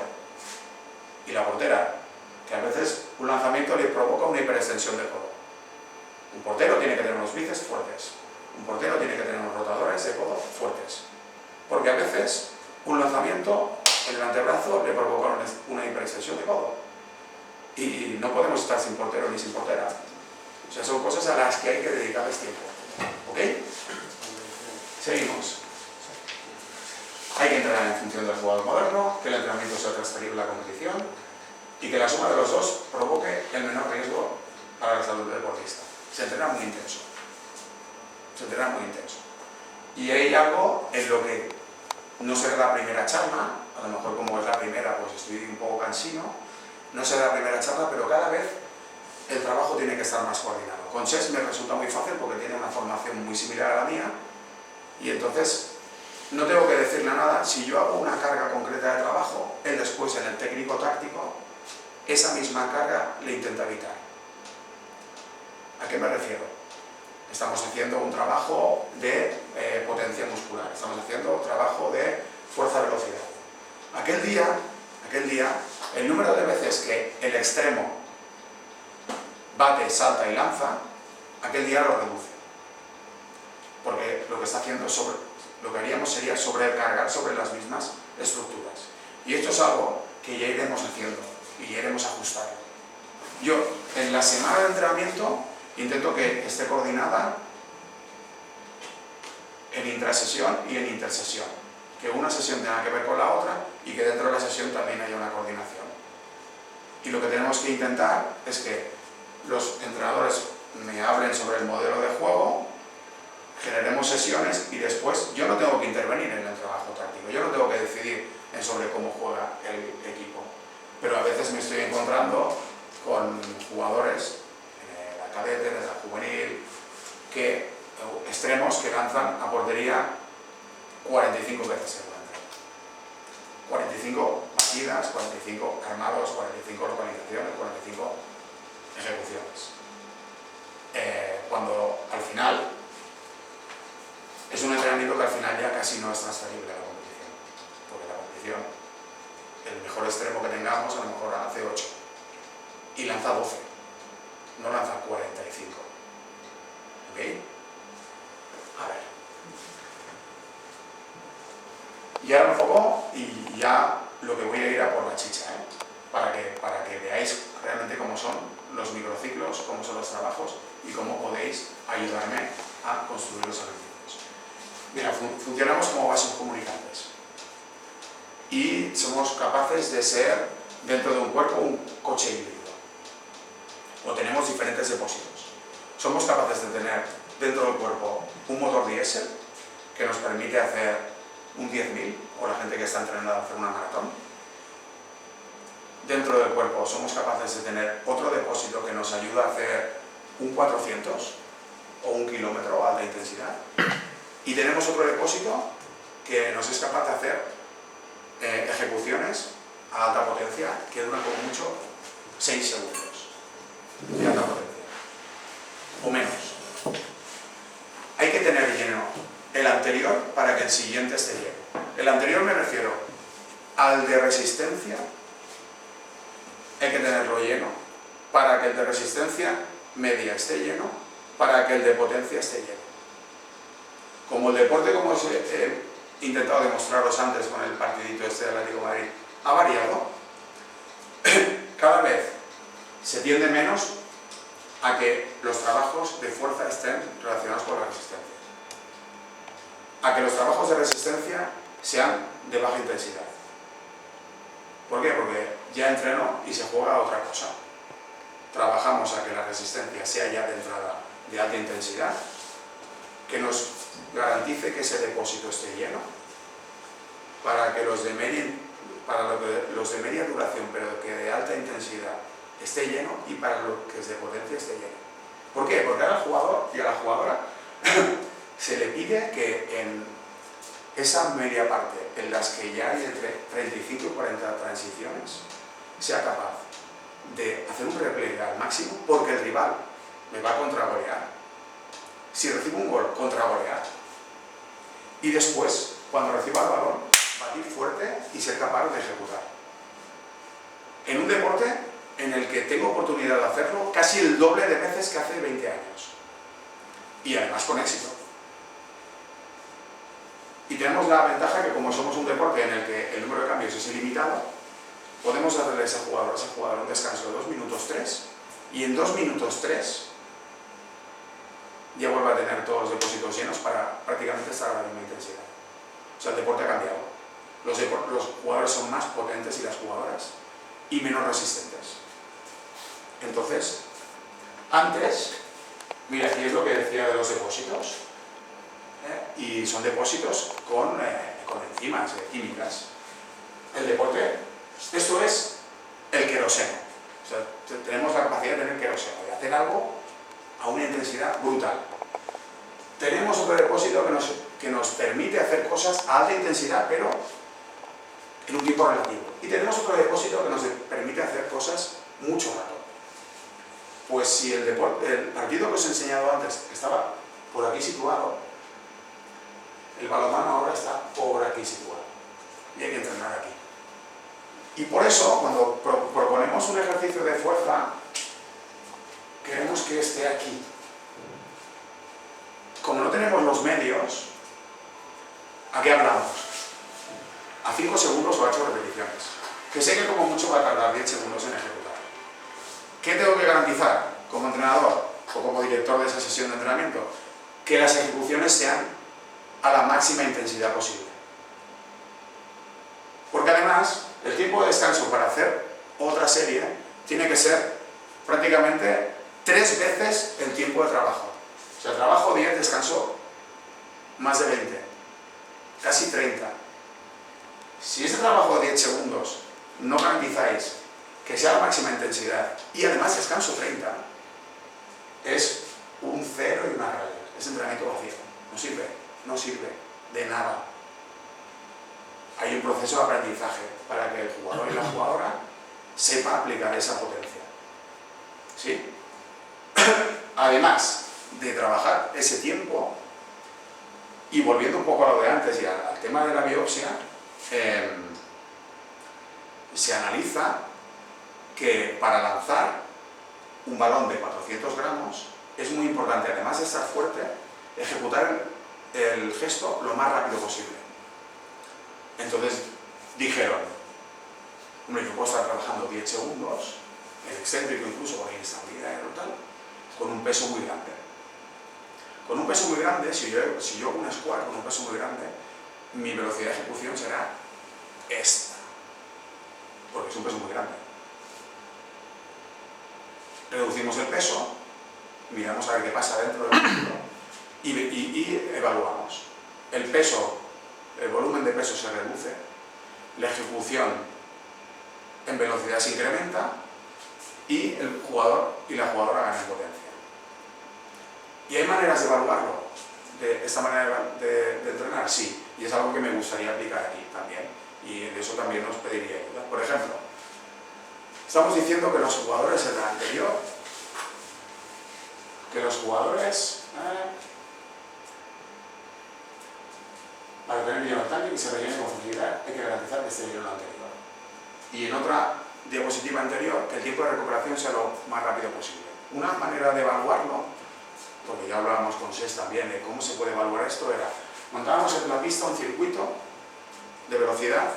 [SPEAKER 4] y la portera, que a veces un lanzamiento le provoca una hiperextensión del codo. Un portero tiene que tener unos bíceps fuertes, un portero tiene que tener unos rotadores de codo fuertes, porque a veces un lanzamiento en el antebrazo le provoca una hiperextensión de codo y no podemos estar sin portero ni sin portera. O sea, son cosas a las que hay que dedicarles tiempo. ¿Ok? Seguimos. Hay que entrenar en función del jugador moderno, que el entrenamiento sea transferible a la competición y que la suma de los dos provoque el menor riesgo para la salud del deportista. Se entrena muy intenso. Se entrena muy intenso. Y hay algo en lo que no será la primera charla, a lo mejor como es la primera, pues estoy un poco cansino, no será la primera charla, pero cada vez el trabajo tiene que estar más coordinado. Con Chess me resulta muy fácil porque tiene una formación muy similar a la mía y entonces no tengo que decirle nada. Si yo hago una carga concreta de trabajo, él después en el técnico táctico esa misma carga le intenta evitar. ¿A qué me refiero? Estamos haciendo un trabajo de potencia muscular, estamos haciendo trabajo de fuerza-velocidad. Aquel día, el número de veces que el extremo bate, salta y lanza, aquel día lo reduce. Porque lo que está haciendo lo que haríamos sería sobrecargar sobre las mismas estructuras. Y esto es algo que ya iremos haciendo y ya iremos ajustando. Yo, en la semana de entrenamiento, intento que esté coordinada en intrasesión y en intersesión. Que una sesión tenga que ver con la otra y que dentro de la sesión también haya una coordinación. Y lo que tenemos que intentar es que los entrenadores me hablen sobre el modelo de juego, generemos sesiones y después yo no tengo que intervenir en el trabajo táctico, yo no tengo que decidir sobre cómo juega el equipo. Pero a veces me estoy encontrando con jugadores en la cadete, en la juvenil, extremos que lanzan a portería 45 veces en una entrada. 45 batidas, 45 armados, 45 localizaciones, 45 ejecuciones. Cuando al final es un entrenamiento que al final ya casi no es transferible a la competición, porque la competición, el mejor extremo que tengamos a lo mejor hace 8 y lanza 12, no lanza 45. ¿Ok? A ver. Y ahora un poco, y ya lo que voy a ir a por la chicha, para que veáis realmente cómo son los microciclos, cómo son los trabajos y cómo podéis ayudarme a construir los ejercicios. Mira, funcionamos como vasos comunicantes y somos capaces de ser dentro de un cuerpo un coche híbrido o tenemos diferentes depósitos. Somos capaces de tener dentro del cuerpo un motor diésel que nos permite hacer un 10.000 o la gente que está entrenando a hacer una maratón. Dentro del cuerpo somos capaces de tener otro depósito que nos ayuda a hacer un 400 o un kilómetro a alta intensidad. Y tenemos otro depósito que nos es capaz de hacer ejecuciones a alta potencia que duran como mucho 6 segundos de alta potencia o menos. Hay que tener lleno el anterior para que el siguiente esté lleno. El anterior me refiero al de resistencia, hay que tenerlo lleno para que el de resistencia media esté lleno, para que el de potencia esté lleno. Como el deporte, como os he intentado demostraros antes con el partidito este de Atlético de Madrid, ha variado, cada vez se tiende menos a que los trabajos de fuerza estén relacionados con la resistencia. A que los trabajos de resistencia sean de baja intensidad. ¿Por qué? Porque ya entreno y se juega a otra cosa. Trabajamos a que la resistencia sea ya de entrada de alta intensidad, que nos garantice que ese depósito esté lleno, para que los de media duración, pero que de alta intensidad esté lleno, y para lo que es de potencia esté lleno. ¿Por qué? Porque al jugador y a la jugadora se le pide que en esa media parte en las que ya hay entre 35 y 40 transiciones sea capaz de hacer un repliegue al máximo porque el rival me va a contragolear. Si recibo un gol, contragolear. Y después, cuando reciba el balón, batir fuerte y ser capaz de ejecutar. En un deporte en el que tengo oportunidad de hacerlo casi el doble de veces que hace 20 años. Y además con éxito. Y tenemos la ventaja que como somos un deporte en el que el número de cambios es ilimitado, podemos darle a ese jugador un descanso de 2 minutos 3 y en 2 minutos 3 ya vuelve a tener todos los depósitos llenos para prácticamente estar a la misma intensidad. O sea, el deporte ha cambiado. Los jugadores son más potentes y las jugadoras y menos resistentes. Entonces, antes, mira, aquí es lo que decía de los depósitos. Y son depósitos con enzimas químicas. El deporte, esto es el queroseno. O sea, tenemos la capacidad de tener queroseno, de hacer algo a una intensidad brutal. Tenemos otro depósito que nos permite hacer cosas a alta intensidad, pero en un tiempo relativo. Y tenemos otro depósito que nos permite hacer cosas mucho rato. Pues si el partido que os he enseñado antes estaba por aquí situado, el balonmano ahora está por aquí situado. Y hay que entrenar aquí. Y por eso, cuando proponemos un ejercicio de fuerza, queremos que esté aquí. Como no tenemos los medios, ¿a qué hablamos? A 5 segundos o a 8 repeticiones. Que sé que como mucho va a tardar 10 segundos en ejecutar. ¿Qué tengo que garantizar como entrenador o como director de esa sesión de entrenamiento? Que las ejecuciones sean a la máxima intensidad posible. Porque además, el tiempo de descanso para hacer otra serie tiene que ser prácticamente 3 veces el tiempo de trabajo. O sea, trabajo 10, descanso más de 20, casi 30. Si ese trabajo de 10 segundos no garantizáis que sea la máxima intensidad y además descanso 30, es un 0 y una raya. Es entrenamiento vacío. No sirve de nada. Hay un proceso de aprendizaje para que el jugador y la jugadora sepa aplicar esa potencia. ¿Sí? Además de trabajar ese tiempo, y volviendo un poco a lo de antes y al tema de la biopsia, se analiza que para lanzar un balón de 400 gramos es muy importante, además de estar fuerte, ejecutar el gesto lo más rápido posible. Entonces dijeron, hombre, yo puedo estar trabajando 10 segundos, en excéntrico incluso con inestabilidad y tal, con un peso muy grande. Con un peso muy grande, si yo hago una squat con un peso muy grande, mi velocidad de ejecución será esta, porque es un peso muy grande. Reducimos el peso, miramos a ver qué pasa dentro del músculo y evaluamos. El peso, el volumen de peso se reduce, la ejecución en velocidad se incrementa y el jugador y la jugadora ganan potencia. ¿Y hay maneras de evaluarlo? De esta manera de entrenar, sí, y es algo que me gustaría aplicar aquí también, y de eso también os pediría ayuda. Por ejemplo, estamos diciendo que los jugadores en la anterior, para tener lleno el tanque y se rellene con facilidad, hay que garantizar que esté lleno el anterior. Y en otra diapositiva anterior, que el tiempo de recuperación sea lo más rápido posible. Una manera de evaluarlo, porque ya hablábamos con SES también de cómo se puede evaluar esto, era montábamos en la pista un circuito de velocidad.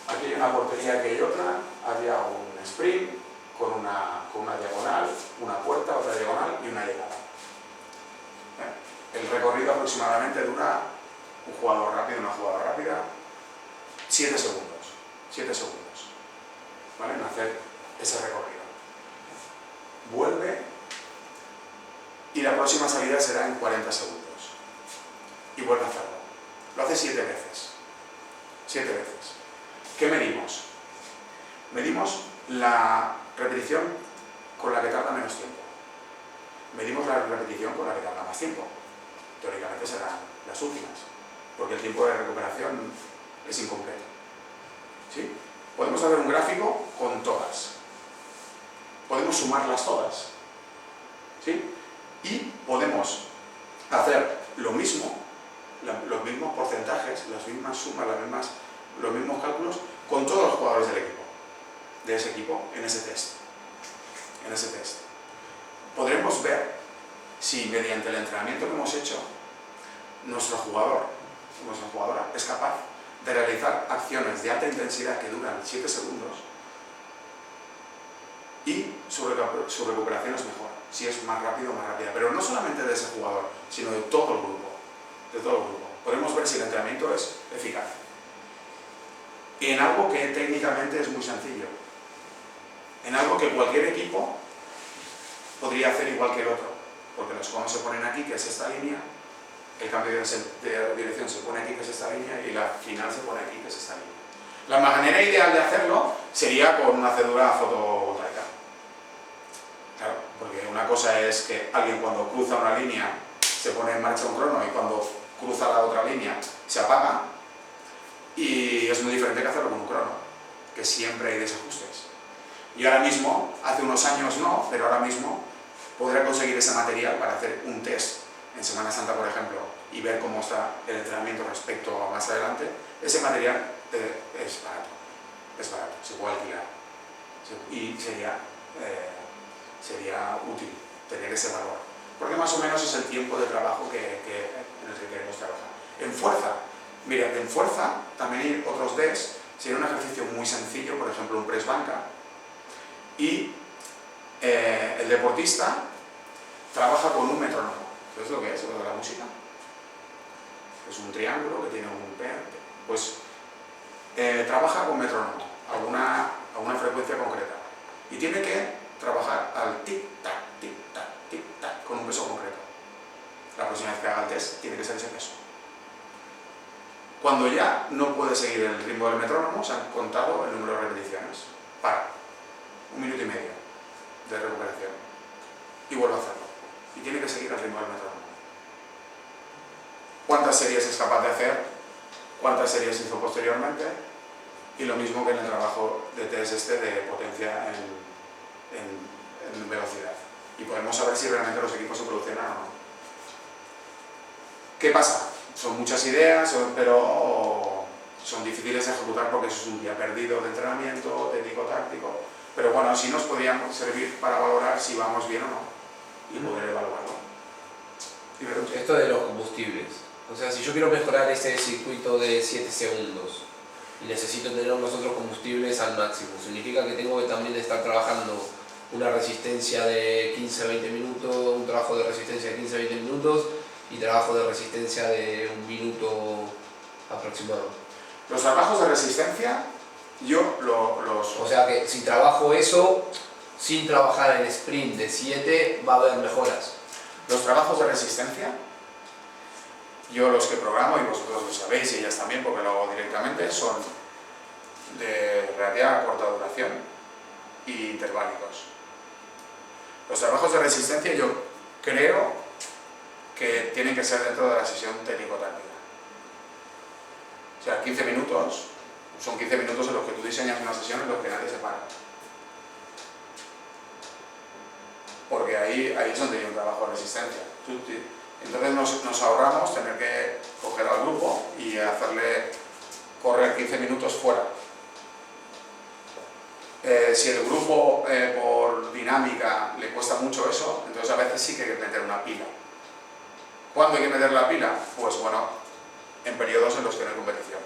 [SPEAKER 4] Aquí hay una portería, aquí hay otra, había un sprint con una diagonal, una puerta, otra diagonal y una llegada. El recorrido aproximadamente dura, un jugador rápido, una jugadora rápida, 7 segundos. 7 segundos. ¿Vale? En hacer ese recorrido. Vuelve y la próxima salida será en 40 segundos. Y vuelve a hacerlo. Lo hace 7 veces. 7 veces. ¿Qué medimos? Medimos la repetición con la que tarda menos tiempo. Medimos la repetición con la que tarda más tiempo. Teóricamente serán las últimas, porque el tiempo de recuperación es incompleto. ¿Sí? Podemos hacer un gráfico con todas. podemos sumarlas todas, ¿sí? Y podemos hacer lo mismo, los mismos porcentajes, las mismas sumas, los mismos cálculos con todos los jugadores del equipo, de ese equipo, en ese test. Podremos ver si mediante el entrenamiento que hemos hecho, nuestro jugador o nuestra jugadora es capaz de realizar acciones de alta intensidad que duran 7 segundos y su recuperación es mejor, si es más rápido o más rápida. Pero no solamente de ese jugador, sino de todo el grupo. Podemos ver si el entrenamiento es eficaz. Y en algo que técnicamente es muy sencillo. En algo que cualquier equipo podría hacer igual que el otro. Porque los conos se ponen aquí, que es esta línea, el cambio de dirección se pone aquí, que es esta línea, y la final se pone aquí, que es esta línea. La manera ideal de hacerlo sería con una cédula fotovoltaica. Claro, porque una cosa es que alguien cuando cruza una línea se pone en marcha un crono y cuando cruza la otra línea se apaga, y es muy diferente que hacerlo con un crono, que siempre hay desajustes. Y ahora mismo, hace unos años no, pero ahora mismo podré conseguir ese material para hacer un test en Semana Santa, por ejemplo, y ver cómo está el entrenamiento respecto a más adelante. Ese material es barato, se puede alquilar y sería útil tener ese valor, porque más o menos es el tiempo de trabajo en el que queremos trabajar. En fuerza, mira, en fuerza también hay otros test. Sería un ejercicio muy sencillo, por ejemplo un press banca, y el deportista trabaja con un metrónomo. ¿Sabes lo que es? Lo de la música. Es un triángulo que tiene un P. Pues trabaja con metrónomo a una frecuencia concreta. Y tiene que trabajar al tic-tac, tic-tac, tic-tac, con un peso concreto. La próxima vez que haga el test tiene que ser ese peso. Cuando ya no puede seguir el ritmo del metrónomo, se han contado el número de repeticiones. Para 1 minuto y medio de recuperación. Y vuelve a hacerlo. Y tiene que seguir el ritmo del metrónomo. ¿Cuántas series es capaz de hacer? ¿Cuántas series hizo posteriormente? Y lo mismo que en el trabajo de test de potencia en velocidad. Y podemos saber si realmente los equipos se produccionan o no. ¿Qué pasa? Son muchas ideas, pero son difíciles de ejecutar porque eso es un día perdido de entrenamiento, técnico-táctico. Pero bueno, así nos podrían servir para valorar si vamos bien o no y poder evaluarlo.
[SPEAKER 3] Esto de los combustibles. O sea, si yo quiero mejorar ese circuito de 7 segundos y necesito tener los otros combustibles al máximo, significa que tengo que también estar trabajando una resistencia de 15-20 minutos, un trabajo de resistencia de 15-20 minutos y trabajo de resistencia de 1 minuto aproximado.
[SPEAKER 4] Los trabajos de resistencia, yo los...
[SPEAKER 3] O sea que si trabajo eso, sin trabajar el sprint de 7, va a haber mejoras.
[SPEAKER 4] Los trabajos de resistencia, yo los que programo, y vosotros lo sabéis y ellas también porque lo hago directamente, son de relativa corta duración y interválicos. Los trabajos de resistencia yo creo que tienen que ser dentro de la sesión técnico-táctica. O sea, 15 minutos, son 15 minutos en los que tú diseñas una sesión en los que nadie se para. Porque ahí es donde hay un trabajo de resistencia. Entonces nos ahorramos tener que coger al grupo y hacerle correr 15 minutos fuera. Si el grupo por dinámica le cuesta mucho eso, entonces a veces sí que hay que meter una pila. ¿Cuándo hay que meter la pila? Pues bueno, en periodos en los que no hay competición.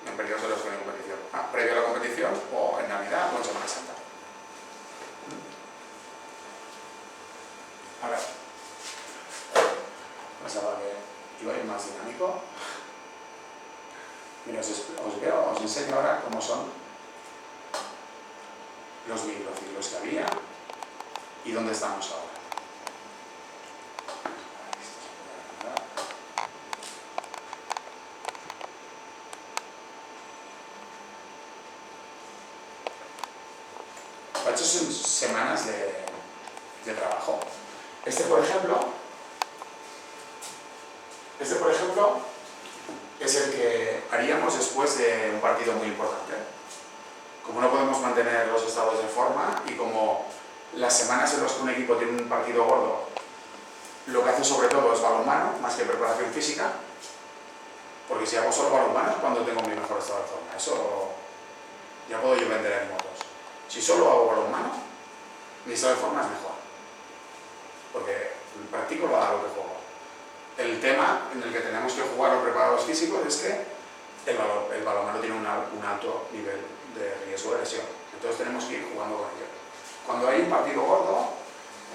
[SPEAKER 4] En periodos en los que no hay competición. Previo a la competición, o en Navidad o en Semana Santa. A ver. Pensaba que iba a ir más dinámico. Mira, os enseño ahora cómo son los microciclos que había y dónde estamos ahora. Estas son semanas de trabajo. Este, por ejemplo, es el que haríamos después de un partido muy importante, como no podemos mantener los estados de forma y como las semanas en las que un equipo tiene un partido gordo, lo que hace sobre todo es balonmano, más que preparación física, porque si hago solo balonmano es cuando tengo mi mejor estado de forma. Eso ya puedo yo vender en motos. Si solo hago balonmano, mi estado de forma es mejor, porque practico lo que juego. El tema en el que tenemos que jugar los preparados físicos es que el balonmano tiene un alto nivel de riesgo de lesión, entonces tenemos que ir jugando con ello. Cuando hay un partido gordo,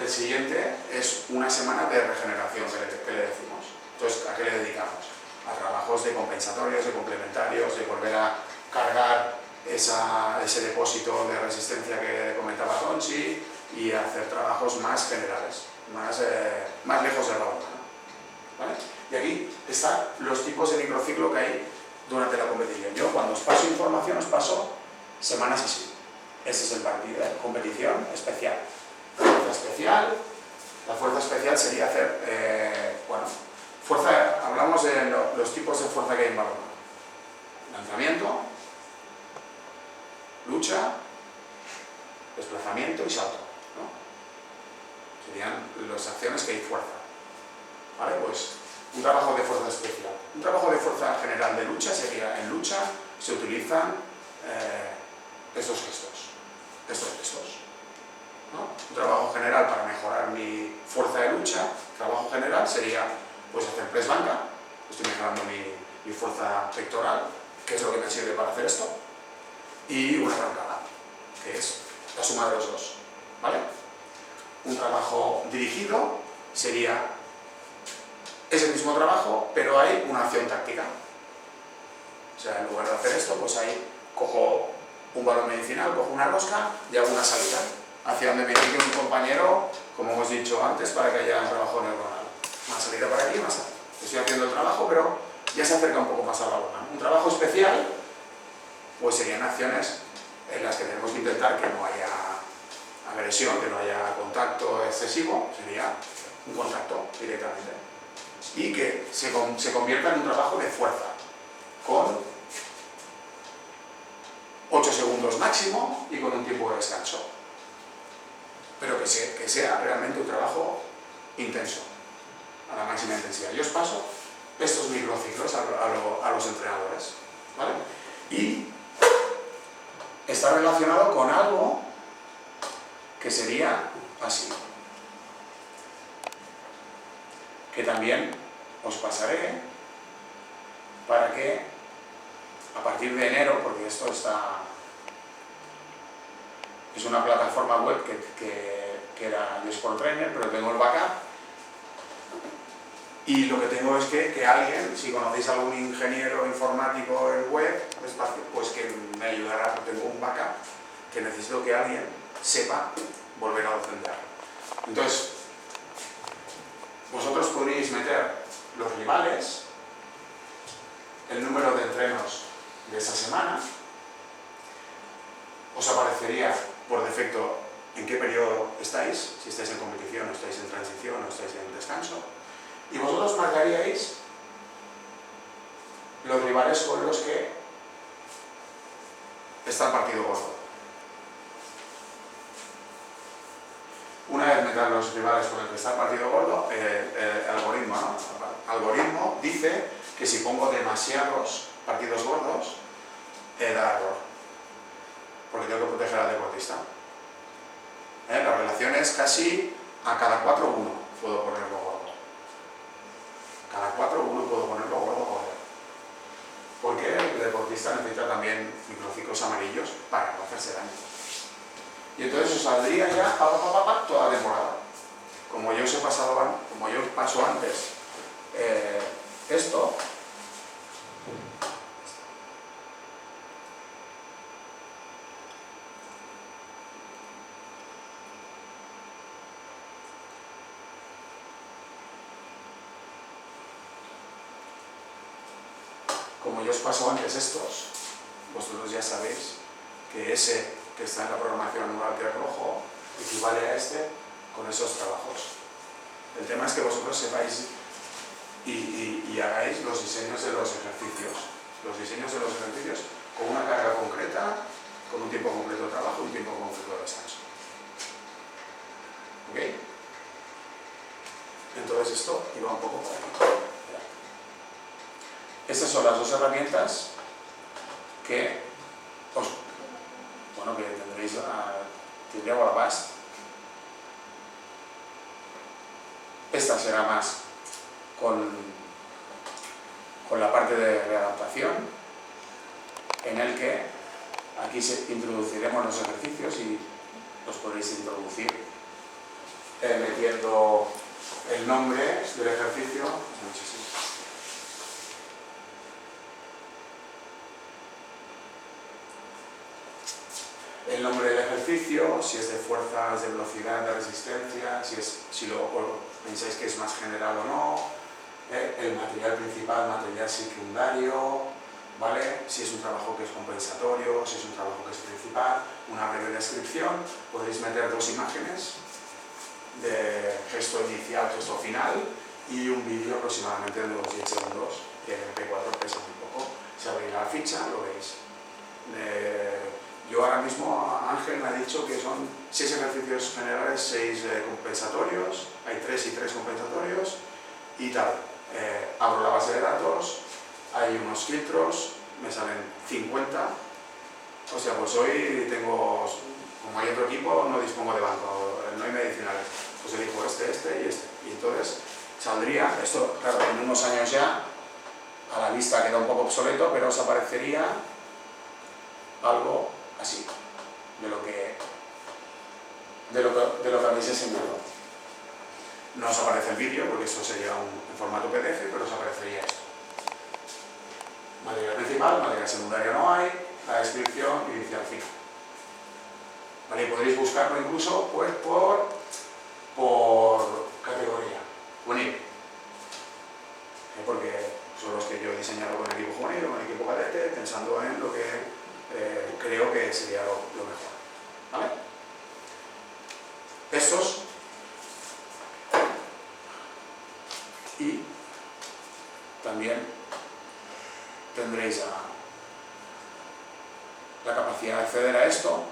[SPEAKER 4] el siguiente es una semana de regeneración, que le decimos. Entonces, ¿a qué le dedicamos? A trabajos de compensatorios, de complementarios, de volver a cargar ese depósito de resistencia que comentaba Tonchi y hacer trabajos más generales, más lejos del balonmano, ¿vale? Y aquí están los tipos de microciclo que hay durante la competición. Yo cuando os paso información os paso semanas así. Este es el partido de competición especial. Fuerza especial. La fuerza especial sería hacer, hablamos de los tipos de fuerza que hay en balonmano. Lanzamiento, lucha, desplazamiento y salto, ¿no? Serían las acciones que hay fuerza. ¿Vale? Pues un trabajo de fuerza especial. Un trabajo de fuerza general de lucha sería, en lucha se utilizan estos gestos, ¿no? Un trabajo general para mejorar mi fuerza de lucha, trabajo general sería pues hacer press banca, estoy mejorando mi fuerza pectoral, que es lo que me sirve para hacer esto, y una arrancada, que es la suma de los dos, ¿vale? Un trabajo dirigido sería ese mismo trabajo, pero hay una acción táctica. O sea, en lugar de hacer esto, pues ahí cojo un balón medicinal, cojo una rosca y hago una salida hacia donde me indique un compañero, como hemos dicho antes, para que haya un trabajo neuronal. Una salida para aquí, una salida. Estoy haciendo el trabajo, pero ya se acerca un poco más al balón, ¿no? Un trabajo especial, pues serían acciones en las que tenemos que intentar que no haya agresión, que no haya contacto excesivo, sería un contacto directamente. Y que se convierta en un trabajo de fuerza, con 8 segundos máximo y con un tiempo de descanso. Pero que sea realmente un trabajo intenso, a la máxima intensidad. Yo os paso estos microciclos a los entrenadores, ¿vale? Y está relacionado con algo que sería así, que también os pasaré para que a partir de enero, porque esto es una plataforma web que era de Sport Trainer, pero tengo el backup y lo que tengo es que alguien, si conocéis a algún ingeniero informático en web, pues que me ayudará, porque tengo un backup que necesito que alguien sepa volver a docentar. Entonces, vosotros podríais meter los rivales, el número de entrenos de esa semana, os aparecería por defecto en qué periodo estáis, si estáis en competición, o estáis en transición, o estáis en descanso, y vosotros marcaríais los rivales con los que está el partido gordo. Una vez metan los rivales con el que está el partido gordo, el algoritmo, ¿no? El algoritmo dice que si pongo demasiados partidos gordos, da error, porque tengo que proteger al deportista. La relación es casi a cada 4-1 puedo ponerlo gordo. Cada 4-1 puedo ponerlo gordo. Porque el deportista necesita también microciclos amarillos para no hacerse daño. Y entonces os saldría ya toda la temporada. Como yo paso antes esto, vosotros ya sabéis que ese que está en la programación anual, que es rojo, equivale a este con esos trabajos. El tema es que vosotros sepáis y hagáis los diseños de los ejercicios. Los diseños de los ejercicios con una carga concreta con un tiempo completo de trabajo y un tiempo completo de descanso. ¿Ok? Entonces esto iba un poco por aquí. Estas son las dos herramientas que que tendréis tendríamos a l'abast. Esta será más con la parte de readaptación, en el que aquí introduciremos los ejercicios y los podréis introducir metiendo el nombre del ejercicio. El nombre del ejercicio, si es de fuerza, es de velocidad, de resistencia, si lo pensáis que es más general o no, el material principal, material secundario, ¿vale? Si es un trabajo que es compensatorio, si es un trabajo que es principal, una breve descripción, podéis meter dos imágenes de gesto inicial, gesto final y un vídeo aproximadamente de unos 10 segundos, que en MP4 pesa muy poco. Si abrís la ficha, lo veis. Yo ahora mismo, Ángel me ha dicho que son 6 ejercicios generales, 6 compensatorios, hay 3 y 3 compensatorios y tal. Abro la base de datos, hay unos filtros, me salen 50, o sea, pues hoy tengo, como hay otro equipo, no dispongo de banco, no hay medicinales, pues elijo este y este. Y entonces saldría, esto claro, en unos años ya, a la vista queda un poco obsoleto, pero os aparecería algo así, de lo que habéis enseñado. No os aparece el vídeo porque esto sería en formato PDF, pero os aparecería esto. Material principal, material secundario no hay, la descripción, inicial, final. ¿Vale? Y podréis buscarlo incluso pues, por categoría, juvenil. Porque son los que yo he diseñado con el equipo juvenil o con el equipo cadete, pensando en lo que creo que sería lo mejor. ¿Vale? Estos y también tendréis la capacidad de acceder a esto.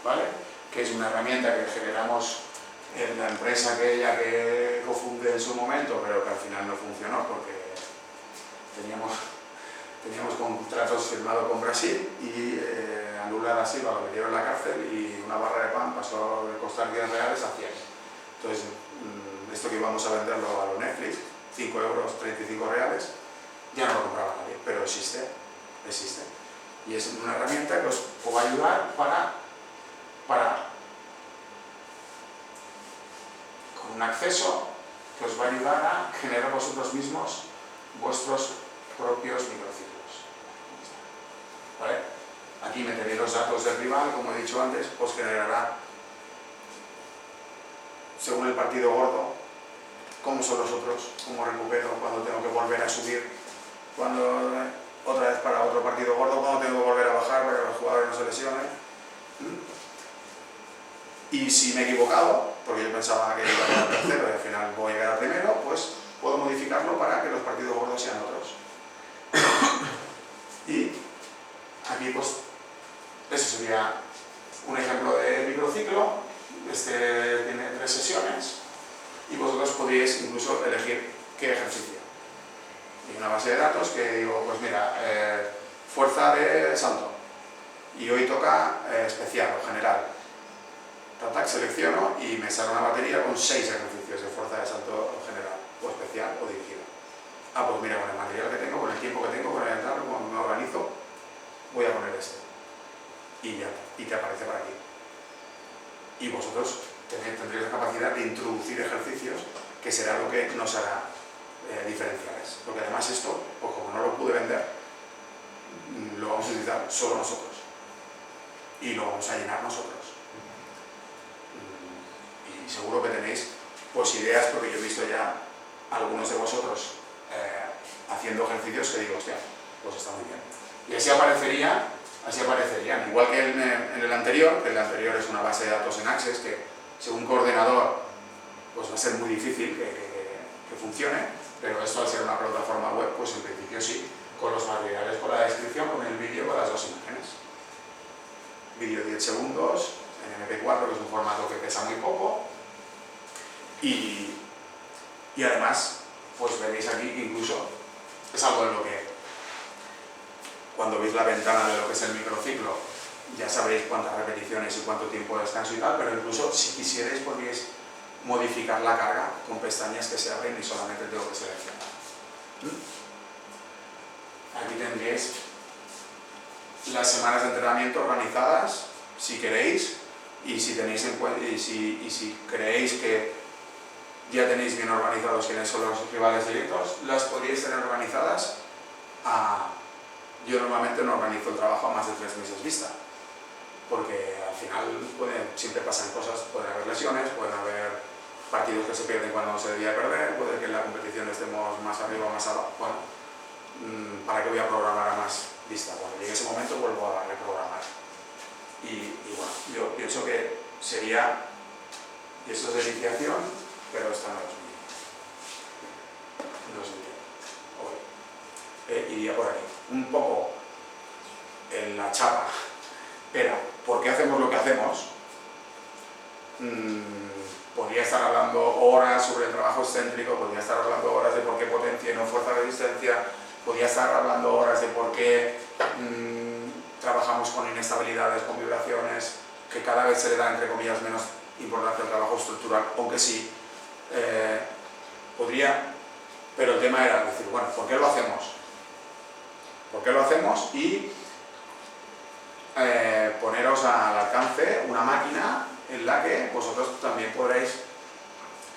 [SPEAKER 4] ¿Vale? Que es una herramienta que generamos en la empresa que cofundé en su momento, pero que al final no funcionó porque teníamos contratos firmados con Brasil y a Lula da Silva lo metieron en la cárcel y una barra de pan pasó de costar 10 reales a 100. Entonces, esto que íbamos a venderlo a lo Netflix, 5 euros, 35 reales, ya no lo compraba nadie, pero existe. Y es una herramienta que os va a ayudar con un acceso que os va a ayudar a generar vosotros mismos vuestros propios microciclos. ¿Vale? Aquí meteréis los datos del rival, como he dicho antes, os generará, según el partido gordo, cómo son los otros, cómo recupero, cuando tengo que volver a subir, cuando otra vez para otro partido gordo, cuando tengo que volver a bajar para que los jugadores no se lesionen. Y si me he equivocado, porque yo pensaba que iba a quedar tercero y al final voy a llegar a primero, pues puedo modificarlo para que los partidos gordos sean otros. Y aquí pues eso sería un ejemplo de microciclo. Este tiene 3 sesiones y vosotros podríais incluso elegir qué ejercicio. Y una base de datos que digo, pues mira, fuerza de salto y hoy toca especial o general. Selecciono y me sale una batería con 6 ejercicios de fuerza de salto general, o especial o dirigido. Pues mira, con el material que tengo, con el tiempo que tengo, con el entrado, como me organizo, voy a poner este. Y ya, y te aparece por aquí. Y vosotros tendréis la capacidad de introducir ejercicios que será lo que nos hará diferenciales. Porque además esto, pues como no lo pude vender, lo vamos a utilizar solo nosotros. Y lo vamos a llenar nosotros. Y seguro que tenéis pues ideas, porque yo he visto ya algunos de vosotros haciendo ejercicios que digo, hostia, pues está muy bien. Y así aparecería así aparecerían. Igual que en el anterior, que el anterior es una base de datos en Access, que según coordenador pues va a ser muy difícil que funcione, pero esto al ser una plataforma web, pues en principio sí, con los materiales, con la descripción, con el vídeo, con las dos imágenes. Vídeo 10 segundos, en MP4, que es un formato que pesa muy poco, y además, pues veréis aquí que incluso es algo en lo que, cuando veis la ventana de lo que es el microciclo, ya sabréis cuántas repeticiones y cuánto tiempo de descanso y tal, pero incluso si quisierais podríais modificar la carga con pestañas que se abren y solamente tengo que seleccionar. Aquí tendréis las semanas de entrenamiento organizadas, si queréis, y si tenéis en cuenta, y si creéis que ya tenéis bien organizados quiénes son los rivales directos, las podríais tener organizadas yo normalmente no organizo el trabajo a más de 3 meses vista, porque al final siempre pasan cosas, pueden haber lesiones, pueden haber partidos que se pierden cuando no se debía perder, puede que en la competición estemos más arriba o más abajo. Bueno, ¿para qué voy a programar a más vista? Cuando llegue ese momento vuelvo a reprogramar. Y bueno, yo pienso que sería, y esto es de iniciación, pero esta no es mía. No es mía. Iría por aquí. Un poco en la chapa era ¿por qué hacemos lo que hacemos? Podría estar hablando horas sobre el trabajo excéntrico, podría estar hablando horas de por qué potencia y no fuerza de resistencia, podría estar hablando horas de por qué trabajamos con inestabilidades, con vibraciones, que cada vez se le da entre comillas menos importancia al trabajo estructural, aunque sí podría, pero el tema era decir, bueno, ¿por qué lo hacemos? ¿Por qué lo hacemos? Y poneros al alcance una máquina en la que vosotros también podréis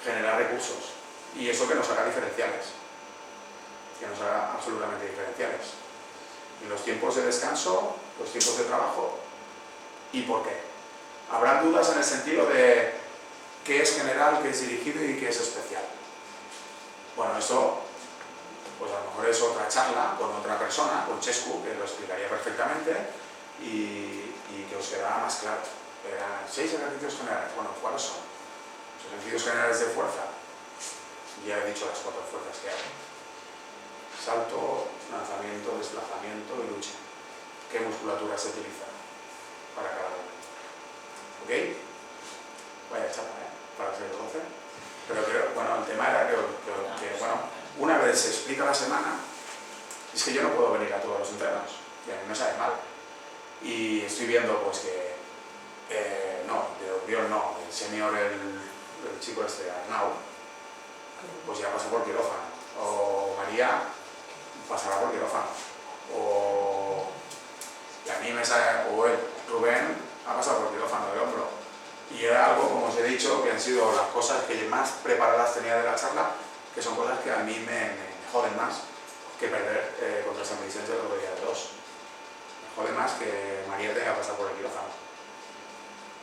[SPEAKER 4] generar recursos. Y eso que nos haga diferenciales. Que nos haga absolutamente diferenciales. Y los tiempos de descanso, los tiempos de trabajo, ¿y por qué? Habrá dudas en el sentido de qué es general, qué es dirigido y qué es especial. Bueno, eso pues a lo mejor es otra charla con otra persona, con Chescu, que lo explicaría perfectamente y que os quedará más claro. Eran 6 ejercicios generales. Bueno, ¿cuáles son? Los ejercicios generales de fuerza. Ya he dicho las 4 fuerzas que hay. Salto, lanzamiento, desplazamiento y lucha. ¿Qué musculatura se utiliza para cada uno? ¿Ok? Vaya chapa, para ser 12. Pero creo, bueno, el tema era que bueno, una vez se explica la semana, es que yo no puedo venir a todos los entrenos, y a mí me sale mal. Y estoy viendo pues que, el senior, el chico este, Arnau, pues ya pasó por quirófano. O María pasará por quirófano. Y a mí me sale, o Rubén ha pasado por quirófano del hombro. Y era algo, como os he dicho, que han sido las cosas que más preparadas tenía de la charla, que son cosas que a mí me joden más que perder contra San Vicente el otro día de 2. Me jode más que María tenga que pasar por el quirófano.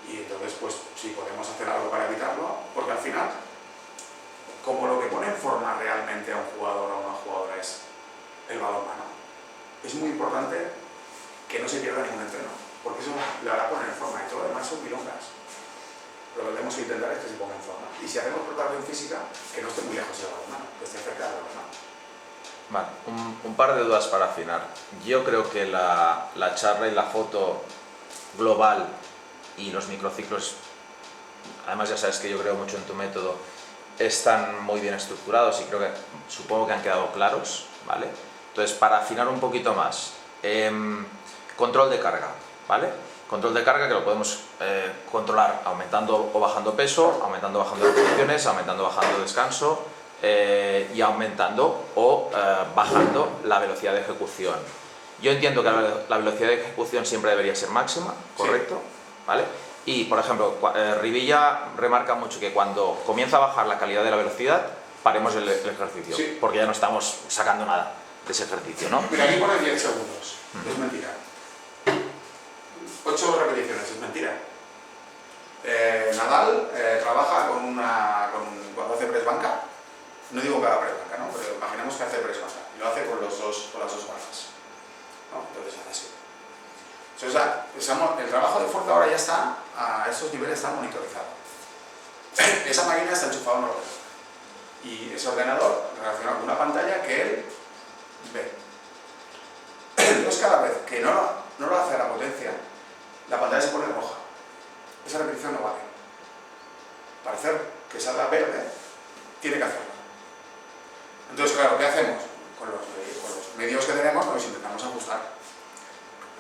[SPEAKER 4] Y entonces, pues, si podemos hacer algo para evitarlo, porque al final, como lo que pone en forma realmente a un jugador o a una jugadora es el balonmano, es muy importante que no se pierda ningún entreno, porque eso le hará poner en forma y todo lo demás son milongas. Lo que tenemos que intentar es que se ponga en forma. Y si hacemos preparación física, que no esté muy lejos del balonmano, que esté cerca del balonmano.
[SPEAKER 2] Vale, un par de dudas para afinar. Yo creo que la charla y la foto global y los microciclos, además ya sabes que yo creo mucho en tu método, están muy bien estructurados y supongo que han quedado claros, ¿vale? Entonces, para afinar un poquito más, control de carga, ¿vale? Control de carga que lo podemos controlar aumentando o bajando peso, aumentando o bajando repeticiones, aumentando o bajando descanso y aumentando o bajando la velocidad de ejecución. Yo entiendo que la velocidad de ejecución siempre debería ser máxima, ¿correcto? Sí. ¿Vale? Y, por ejemplo, Rivilla remarca mucho que cuando comienza a bajar la calidad de la velocidad, paremos el ejercicio, sí, porque ya no estamos sacando nada de ese ejercicio, ¿no?
[SPEAKER 4] Mira, aquí pone 10 segundos, es mentira. 8 repeticiones, es mentira. Nadal trabaja cuando hace press banca, no digo que haga press banca, ¿no? Pero imaginemos que hace press banca y lo hace con las dos barras, ¿no? Entonces hace así. El trabajo de fuerza ahora ya está, a esos niveles está monitorizado. Esa máquina está enchufada a un ordenador. Y ese ordenador relacionado con una pantalla que él ve. Entonces cada vez que no lo hace a la potencia, la pantalla se pone roja. Esa repetición no vale. Para hacer que salga verde, tiene que hacerlo. Entonces, claro, ¿qué hacemos? Con los medios que tenemos, nos intentamos ajustar.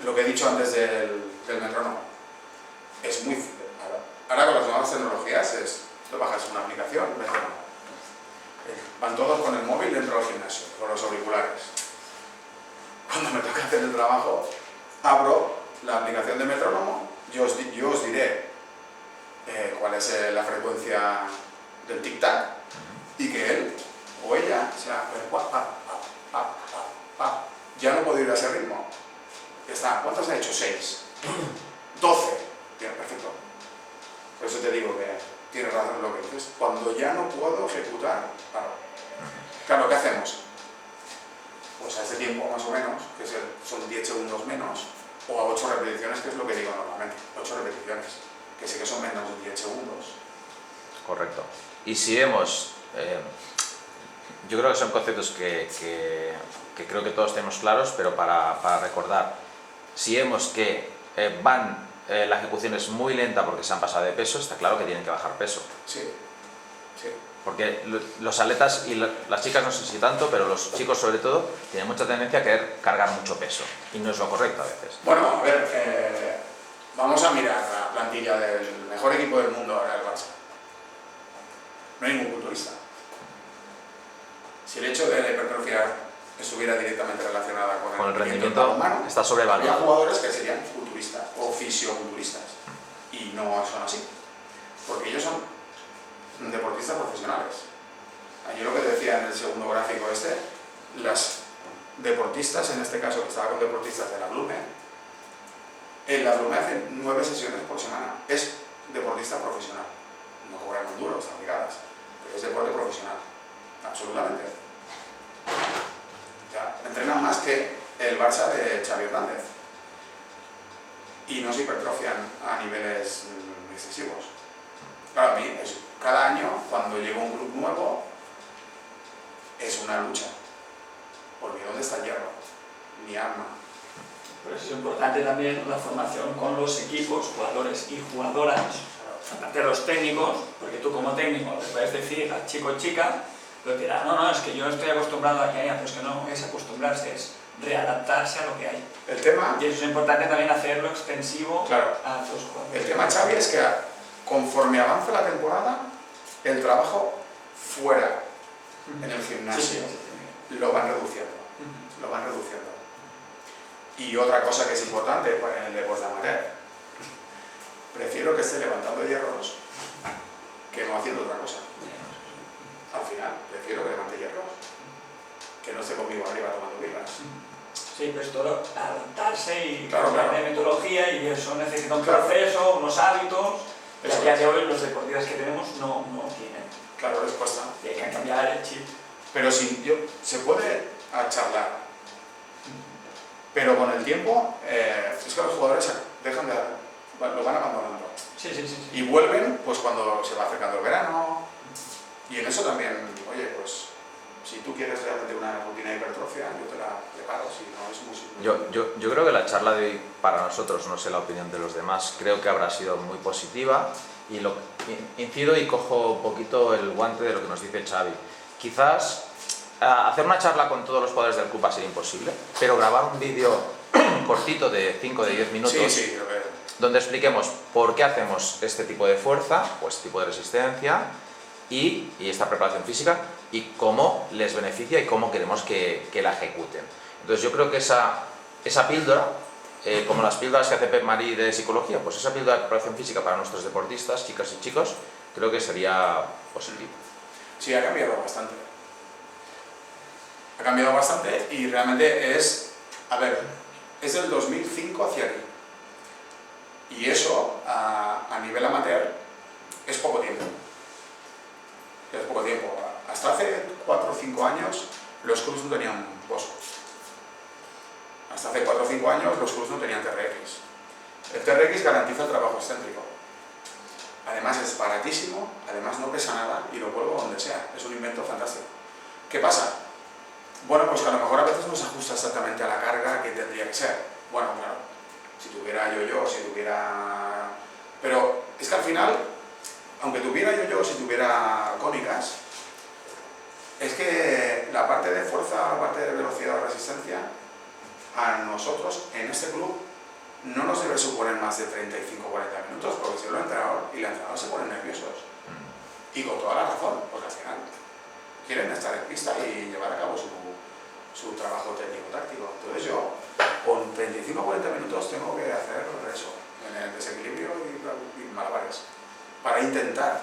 [SPEAKER 4] Lo que he dicho antes del metrónomo. Es muy... Ahora con las nuevas tecnologías tú bajas una aplicación, metrónomo. Van todos con el móvil dentro del gimnasio, con los auriculares. Cuando me toca hacer el trabajo, abro la aplicación de metrónomo, yo os diré cuál es la frecuencia del tic-tac y que él o ella ya no puedo ir a ese ritmo. Ya está. ¿Cuántos ha hecho? 6. 12. Bien, perfecto. Por eso te digo que tienes razón en lo que dices. Cuando ya no puedo ejecutar, claro, ¿qué hacemos? Pues a ese tiempo más o menos, que son 10 segundos menos, o a 8 repeticiones, que es lo que digo normalmente. 8 repeticiones, que sé que son menos de 10 segundos.
[SPEAKER 2] Correcto. Y si vemos, yo creo que son conceptos que creo que todos tenemos claros, pero para recordar, si vemos que la ejecución es muy lenta porque se han pasado de peso, está claro que tienen que bajar peso.
[SPEAKER 4] Sí, sí.
[SPEAKER 2] Porque los atletas y las chicas no sé si tanto, pero los chicos sobre todo tienen mucha tendencia a querer cargar mucho peso y no es lo correcto a veces.
[SPEAKER 4] Bueno, a ver, vamos a mirar la plantilla del mejor equipo del mundo ahora, el Barça. No hay ningún culturista. Si el hecho de la hipertrofia estuviera directamente relacionada con
[SPEAKER 2] el rendimiento
[SPEAKER 4] humano,
[SPEAKER 2] está sobrevalorado.
[SPEAKER 4] habría jugadores que serían culturistas o fisioculturistas y no son así, porque ellos son deportistas profesionales. Yo lo que decía en el segundo gráfico las deportistas, en este caso que estaba con deportistas de la Blume, en la Blume hacen 9 sesiones por semana. Es deportista profesional. No cobran muy duro, están ligadas, pero es deporte profesional. Absolutamente. Ya, entrenan más que el Barça de Xavi Hernández. Y no se hipertrofian a niveles excesivos. Claro, a mí, cada año, cuando llega un club nuevo, es una lucha. Porque ¿dónde está el hierro? Mi arma.
[SPEAKER 5] Pero es importante también la formación con los equipos, jugadores y jugadoras, aparte de los técnicos, porque tú como técnico le puedes decir al chico o chica, lo que dirá, no, es que yo estoy acostumbrado a que haya, pero es que no es acostumbrarse, es readaptarse a lo que hay.
[SPEAKER 4] El tema...
[SPEAKER 5] Y eso es importante también hacerlo extensivo
[SPEAKER 4] claro,
[SPEAKER 5] a los jugadores.
[SPEAKER 4] El tema, Xavi, es que conforme avanza la temporada, el trabajo fuera, en el gimnasio, lo van reduciendo. Lo van reduciendo. Y otra cosa que es importante en el deporte amateur, prefiero que esté levantando hierros que no haciendo otra cosa. Al final, prefiero que levante hierros, que no esté conmigo arriba tomando birras.
[SPEAKER 5] Sí, pero es todo adaptarse y
[SPEAKER 4] claro.
[SPEAKER 5] de metodología, y eso necesita un proceso, unos hábitos, que a día de hoy los deportistas que tenemos no tienen.
[SPEAKER 4] Claro, les cuesta.
[SPEAKER 5] Y hay que cambiar el chip.
[SPEAKER 4] Pero se puede charlar, pero con el tiempo es que los jugadores lo van abandonando.
[SPEAKER 5] Sí.
[SPEAKER 4] Y vuelven pues cuando se va acercando el verano. Y en eso también, oye, pues si tú quieres realmente una rutina de hipertrofia, yo te la preparo, si no es muy simple.
[SPEAKER 2] Yo creo que la charla de hoy para nosotros, no sé la opinión de los demás, creo que habrá sido muy positiva y incido y cojo un poquito el guante de lo que nos dice Xavi. Quizás hacer una charla con todos los jugadores del club va a ser imposible, pero grabar un vídeo cortito de 5 o de 10 minutos
[SPEAKER 4] sí, creo que...
[SPEAKER 2] donde expliquemos por qué hacemos este tipo de fuerza o este tipo de resistencia y esta preparación física y cómo les beneficia y cómo queremos que la ejecuten. Entonces yo creo que esa píldora, como las píldoras que hace Pep Marí de psicología, pues esa píldora de preparación física para nuestros deportistas, chicas y chicos, creo que sería positivo.
[SPEAKER 4] Sí, ha cambiado bastante. Ha cambiado bastante y realmente es del 2005 hacia aquí. Y eso, a nivel amateur, es poco tiempo. Es poco tiempo. Hasta hace 4 o 5 años los clubs no tenían pozo. Hasta hace 4 o 5 años los clubs no tenían TRX. El TRX garantiza el trabajo excéntrico. Además es baratísimo, además no pesa nada y lo cuelgo donde sea. Es un invento fantástico. ¿Qué pasa? Bueno, pues que a lo mejor a veces no se ajusta exactamente a la carga que tendría que ser. Bueno, claro, si tuviera yo-yo, si tuviera... Pero es que al final, aunque tuviera yo-yo, si tuviera cónicas, es que la parte de fuerza, la parte de velocidad o resistencia, a nosotros en este club no nos debe suponer más de 35 o 40 minutos, porque si no el entrenador y el entrenador se ponen nerviosos. Y con toda la razón, porque al final quieren estar en pista y llevar a cabo su trabajo técnico-táctico. Entonces yo, con 35 o 40 minutos, tengo que hacer eso, en el desequilibrio y malabares, para intentar.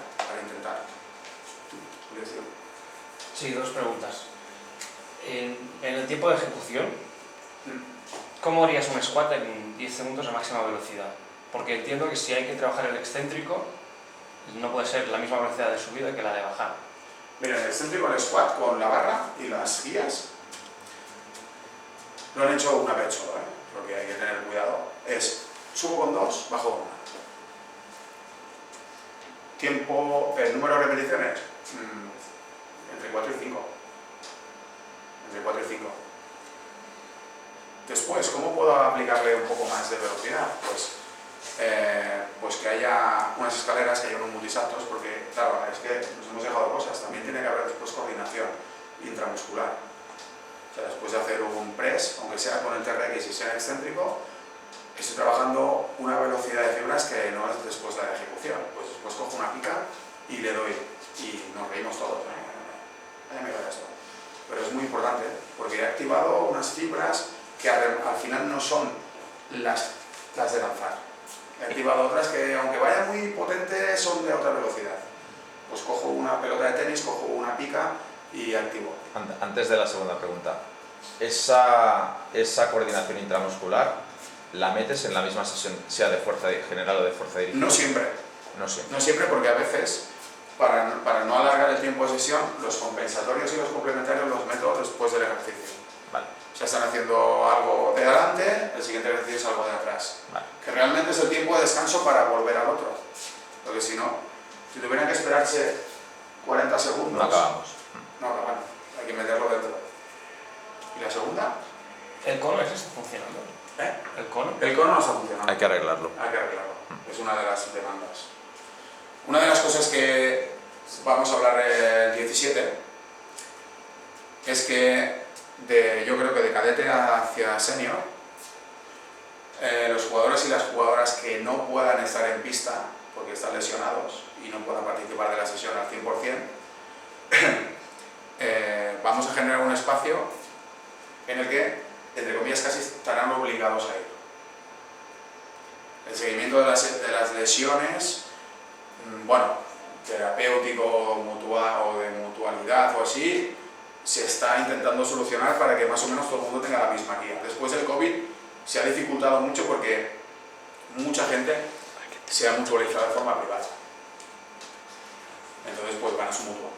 [SPEAKER 6] Sí, dos preguntas. En el tiempo de ejecución, ¿cómo harías un squat en 10 segundos a máxima velocidad? Porque entiendo que si hay que trabajar el excéntrico, no puede ser la misma velocidad de subida que la de bajar.
[SPEAKER 4] Mira, el excéntrico, el squat con la barra y las guías, lo han hecho una vez solo, porque hay que tener cuidado. Es, subo con 2, bajo con 1. Tiempo, el número de repeticiones, entre 4 y 5. Entre 4 y 5. Después, ¿cómo puedo aplicarle un poco más de velocidad? Pues que haya unas escaleras, que haya unos multisaltos, porque claro, es que nos hemos dejado cosas. También tiene que haber después coordinación intramuscular. O sea, después de hacer un press, aunque sea con el TRX y sea excéntrico, estoy trabajando una velocidad de fibras que no es después de la ejecución. Pues después cojo una pica y le doy, y nos reímos todos. Mira esto. Pero es muy importante, porque he activado unas fibras que al final no son las de lanzar. He activado otras que, aunque vayan muy potentes, son de otra velocidad. Pues cojo una pelota de tenis, cojo una pica y activo.
[SPEAKER 2] Antes de la segunda pregunta, esa coordinación intramuscular, ¿la metes en la misma sesión, sea de fuerza general o de fuerza dirigida?
[SPEAKER 4] No siempre.
[SPEAKER 2] No siempre.
[SPEAKER 4] No siempre, porque a veces, para no alargar el tiempo de sesión, los compensatorios y los complementarios los meto después del ejercicio.
[SPEAKER 2] Vale.
[SPEAKER 4] O sea, están haciendo algo de adelante, el siguiente ejercicio es algo de atrás.
[SPEAKER 2] Vale.
[SPEAKER 4] Que realmente es el tiempo de descanso para volver al otro. Porque si no, si tuvieran que esperarse 40 segundos...
[SPEAKER 2] No acabamos.
[SPEAKER 4] No acaban, hay que meterlo dentro. ¿Y la segunda?
[SPEAKER 6] ¿El cono ese está funcionando? ¿El cono?
[SPEAKER 4] El cono no está funcionando.
[SPEAKER 2] Hay que arreglarlo.
[SPEAKER 4] Hay que arreglarlo. Es una de las demandas. Una de las cosas que vamos a hablar el 17 es que yo creo que de cadete hacia senior, los jugadores y las jugadoras que no puedan estar en pista porque están lesionados y no puedan participar de la sesión al 100%, vamos a generar un espacio en el que, entre comillas, casi estarán obligados a ir. El seguimiento de las lesiones, bueno, terapéutico mutual, o de mutualidad o así, se está intentando solucionar para que más o menos todo el mundo tenga la misma guía. Después del COVID se ha dificultado mucho porque mucha gente se ha mutualizado de forma privada. Entonces pues van a su mutua.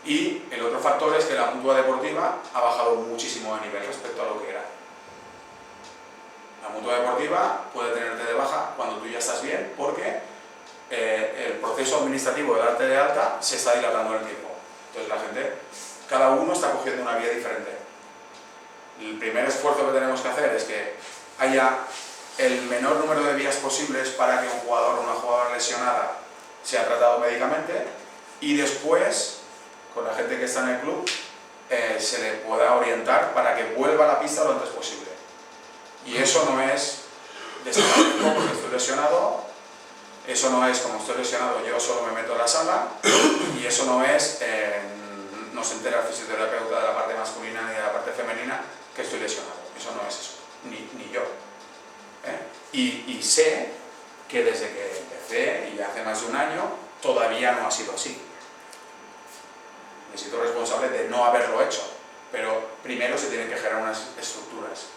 [SPEAKER 4] Y el otro factor es que la mutua deportiva ha bajado muchísimo de nivel respecto a lo que era. La mutua deportiva puede tenerte de baja cuando tú ya estás bien porque el proceso administrativo de darte de alta se está dilatando en el tiempo. Entonces la gente, cada uno está cogiendo una vía diferente. El primer esfuerzo que tenemos que hacer es que haya el menor número de vías posibles para que un jugador o una jugadora lesionada sea tratado médicamente y después, con la gente que está en el club, se le pueda orientar para que vuelva a la pista lo antes posible. Y eso no es desaparezco porque estoy lesionado, eso no es como estoy lesionado, yo solo me meto en la sala, y eso no es, no se entera el fisioterapeuta de la parte masculina ni de la parte femenina que estoy lesionado. Eso no es eso, ni yo. Y sé que desde que empecé, y hace más de un año, todavía no ha sido así. Me siento responsable de no haberlo hecho, pero primero se tienen que generar unas estructuras,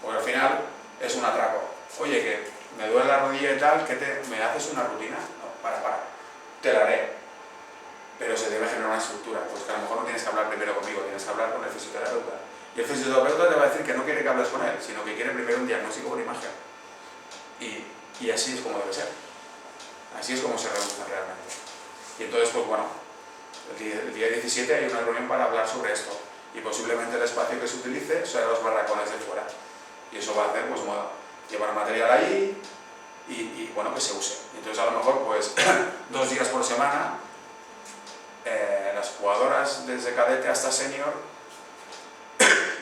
[SPEAKER 4] porque al final es un atraco. Oye, que me duele la rodilla y tal, ¿me haces una rutina? No, para, te la haré. Pero se debe generar una estructura, pues que a lo mejor no tienes que hablar primero conmigo, tienes que hablar con el fisioterapeuta. Y el fisioterapeuta te va a decir que no quiere que hables con él, sino que quiere primero un diagnóstico por imagen. Y Y así es como debe ser. Así es como se reduce realmente. Y entonces, pues bueno, el día 17 hay una reunión para hablar sobre esto. Y posiblemente el espacio que se utilice sea los barracones de fuera. Y eso va a hacer, pues, llevar material ahí y bueno, que se use. Y entonces, a lo mejor, pues, 2 días por semana, las jugadoras desde cadete hasta senior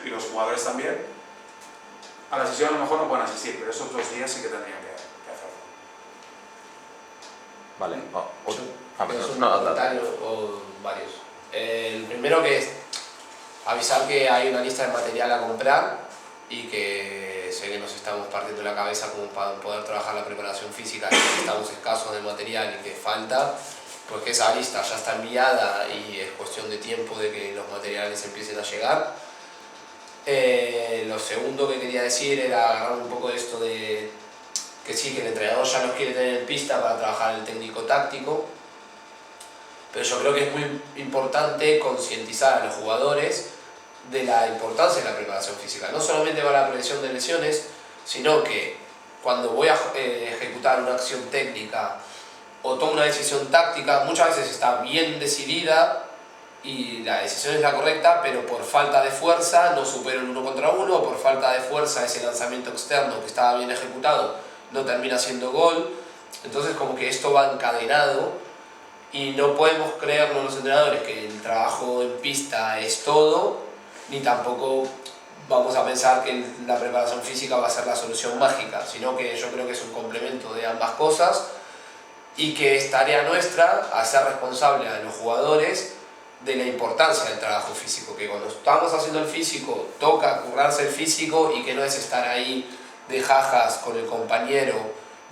[SPEAKER 4] y los jugadores también, a la sesión a lo mejor no pueden asistir, pero esos 2 días sí que tendrían que hacerlo.
[SPEAKER 2] Vale.
[SPEAKER 3] Es un comentario o varios. El primero que es avisar que hay una lista de material a comprar y que sé que nos estamos partiendo la cabeza como para poder trabajar la preparación física y que estamos escasos de material y que falta, pues que esa lista ya está enviada y es cuestión de tiempo de que los materiales empiecen a llegar. Lo segundo que quería decir era agarrar un poco de esto de que sí, que el entrenador ya nos quiere tener en pista para trabajar el técnico táctico, pero yo creo que es muy importante concientizar a los jugadores de la importancia de la preparación física, no solamente para la prevención de lesiones, sino que cuando voy a ejecutar una acción técnica o tomo una decisión táctica, muchas veces está bien decidida y la decisión es la correcta, pero por falta de fuerza no supero el 1 contra 1, o por falta de fuerza ese lanzamiento externo que estaba bien ejecutado no termina siendo gol. Entonces como que esto va encadenado y no podemos creernos los entrenadores que el trabajo en pista es todo, ni tampoco vamos a pensar que la preparación física va a ser la solución mágica, sino que yo creo que es un complemento de ambas cosas y que es tarea nuestra hacer responsable a los jugadores de la importancia del trabajo físico, que cuando estamos haciendo el físico toca currarse el físico y que no es estar ahí de jajas con el compañero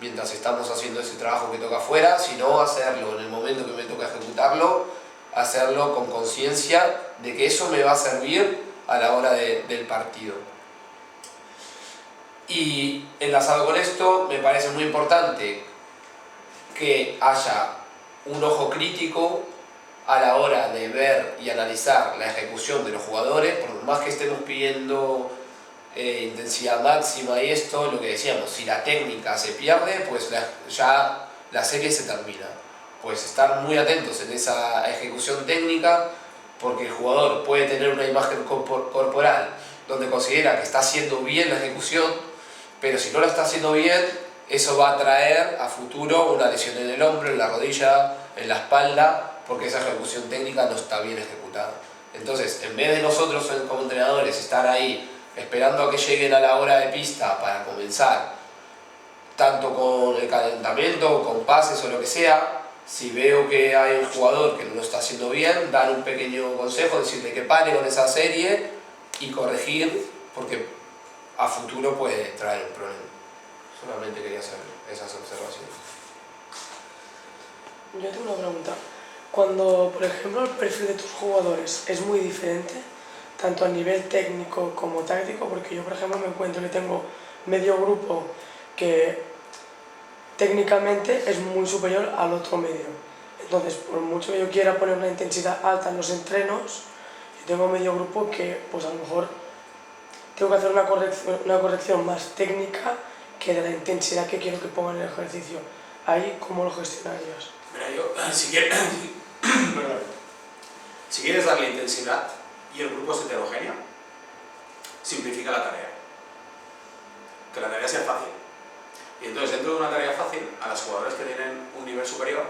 [SPEAKER 3] mientras estamos haciendo ese trabajo que toca afuera, sino hacerlo en el momento que me toca ejecutarlo, hacerlo con conciencia de que eso me va a servir a la hora del partido. Y enlazado con esto, me parece muy importante que haya un ojo crítico a la hora de ver y analizar la ejecución de los jugadores, por más que estemos pidiendo intensidad máxima y esto, lo que decíamos, si la técnica se pierde, pues ya la serie se termina. Pues estar muy atentos en esa ejecución técnica, porque el jugador puede tener una imagen corporal donde considera que está haciendo bien la ejecución, pero si no la está haciendo bien, eso va a traer a futuro una lesión en el hombro, en la rodilla, en la espalda, porque esa ejecución técnica no está bien ejecutada. Entonces, en vez de nosotros como entrenadores estar ahí esperando a que lleguen a la hora de pista para comenzar, tanto con el calentamiento, con pases o lo que sea, si veo que hay un jugador que no lo está haciendo bien, dar un pequeño consejo, decirle que pare con esa serie y corregir, porque a futuro puede traer un problema. Solamente quería hacer esas observaciones.
[SPEAKER 7] Yo tengo una pregunta. Cuando, por ejemplo, el perfil de tus jugadores es muy diferente, tanto a nivel técnico como táctico, porque yo, por ejemplo, me encuentro que tengo medio grupo que técnicamente es muy superior al otro medio. Entonces, por mucho que yo quiera poner una intensidad alta en los entrenos, yo tengo medio grupo que, pues a lo mejor, tengo que hacer una corrección más técnica que de la intensidad que quiero que pongan en el ejercicio. Ahí, ¿cómo lo gestionarías?
[SPEAKER 8] Mira, yo, si quieres darle intensidad y el grupo es heterogéneo, simplifica la tarea. Que la tarea sea fácil. Y entonces, dentro de una tarea fácil, a las jugadoras que tienen un nivel superior,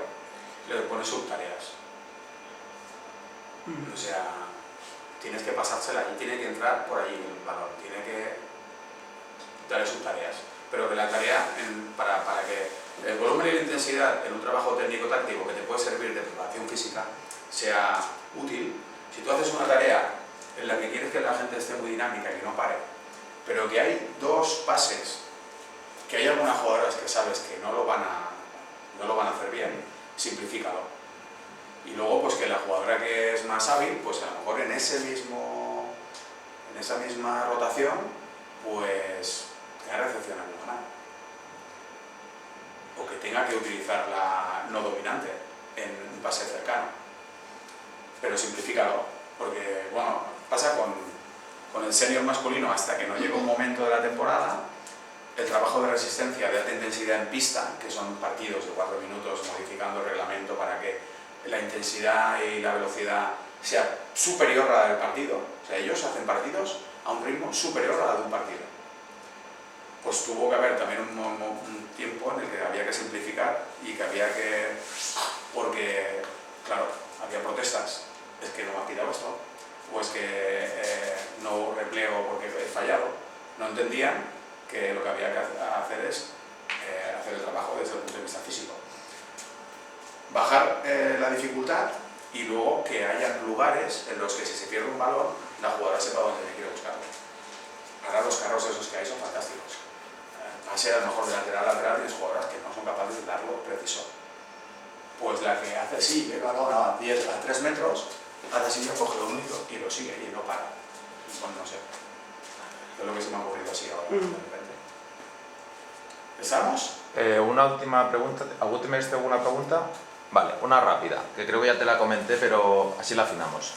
[SPEAKER 8] le pones subtareas. O sea, tienes que pasársela y tiene que entrar por ahí el balón, tiene que darle subtareas. Pero que la tarea, para que el volumen y la intensidad en un trabajo técnico-táctico que te puede servir de preparación física sea útil, si tú haces una tarea en la que quieres que la gente esté muy dinámica y que no pare, pero que hay 2 pases, que hay algunas jugadoras que sabes que no lo van a hacer bien, simplifícalo. Y luego, pues que la jugadora que es más hábil, pues a lo mejor en esa misma rotación, pues tenga recepción angulada. O que tenga que utilizar la no dominante en un pase cercano. Pero simplifícalo, porque, bueno, pasa con el senior masculino hasta que no llega un momento de la temporada, el trabajo de resistencia de alta intensidad en pista, que son partidos de 4 minutos modificando el reglamento para que la intensidad y la velocidad sea superior a la del partido. O sea, ellos hacen partidos a un ritmo superior a la de un partido. Pues tuvo que haber también un tiempo en el que había que simplificar y que había que... porque, claro, había protestas. Es que no me ha pillado esto, o es que no repliego porque he fallado. No entendían que lo que había que hacer es hacer el trabajo desde el punto de vista físico. Bajar la dificultad y luego que haya lugares en los que si se pierde un balón, la jugadora sepa dónde tiene que ir a buscarlo. Ahora los carros esos que hay son fantásticos. Pase a lo mejor de lateral a lateral y las jugadoras que no son capaces de darlo preciso. Pues la que hace así, el balón a 3 metros, hace así, coge lo único y lo sigue y no para. Bueno, no sé. Es lo que se me ha ocurrido así ahora, de repente. ¿Estamos?
[SPEAKER 2] Una última pregunta. ¿Algú tienes alguna pregunta? Vale, una rápida, que creo que ya te la comenté, pero así la afinamos.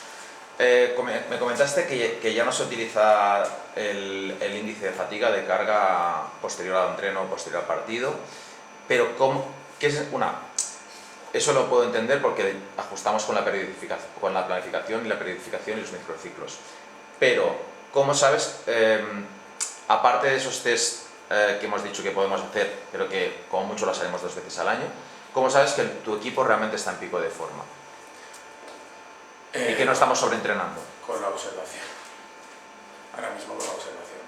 [SPEAKER 2] Me comentaste que ya no se utiliza el índice de fatiga de carga posterior al entreno o posterior al partido, pero ¿qué es una? Eso lo puedo entender porque ajustamos con la planificación y la periodificación y los microciclos. Pero, ¿cómo sabes, aparte de esos test que hemos dicho que podemos hacer, pero que como mucho lo haremos 2 veces al año, cómo sabes que tu equipo realmente está en pico de forma? Y que no estamos sobreentrenando.
[SPEAKER 8] Con la observación. Ahora mismo con la observación.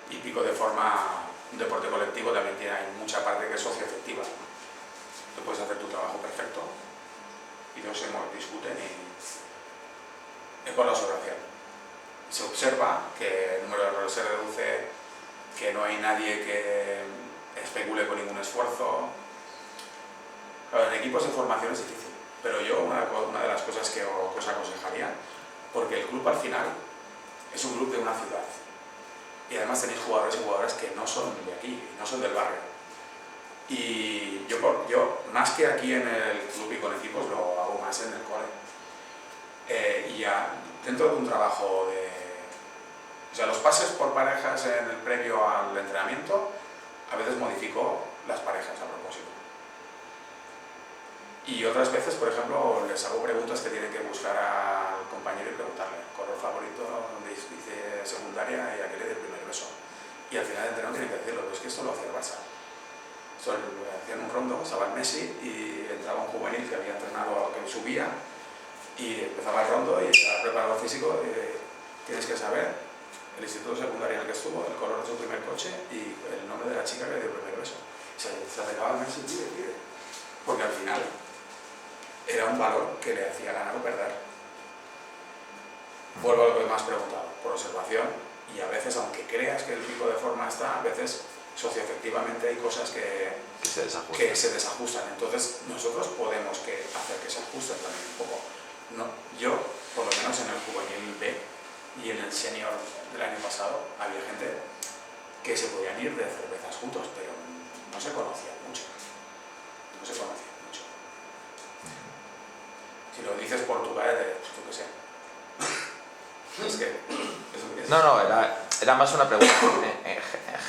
[SPEAKER 8] Y pico de forma, un deporte colectivo también tiene mucha parte que es socioafectiva. Tú puedes hacer tu trabajo perfecto y no se discuten y con la observación. Se observa que el número de errores se reduce, que no hay nadie que especule con ningún esfuerzo. Claro, en equipos de formación es difícil. Pero yo una de las cosas que os aconsejaría, porque el club al final es un club de una ciudad y además tenéis jugadores y jugadoras que no son de aquí, no son del barrio. Y yo más que aquí en el club y con equipos, lo hago más en el cole. Y ya dentro de un trabajo de... O sea, los pases por parejas en el previo al entrenamiento, a veces modifico las parejas a propósito. Y otras veces, por ejemplo, les hago preguntas que tienen que buscar al compañero y preguntarle color favorito, donde dice secundaria y a qué le dé el primer beso. Y al final del entreno tienen que decirlo, pero es que esto lo hacía el Barça. Esto hacían un rondo, estaba el Messi y entraba un juvenil que había entrenado, que subía y empezaba el rondo y estaba preparado físico. Tienes que saber el instituto secundario en el que estuvo, el color de su primer coche y el nombre de la chica que le dio el primer beso. Se acercaba al Messi y pide, porque al final era un valor que le hacía ganar o perder. Vuelvo a lo que me has preguntado, por observación, y a veces, aunque creas que el pico de forma está, a veces socioafectivamente hay cosas que se desajustan. Entonces nosotros podemos hacer que se ajusten también un poco. No, yo, por lo menos en el juvenil B y en el senior del año pasado, había gente que se podían ir de cervezas juntos, pero no se conocían mucho. No se conocían mucho. Si lo dices por tu cara, yo qué sé. Es que...
[SPEAKER 2] No, era más una pregunta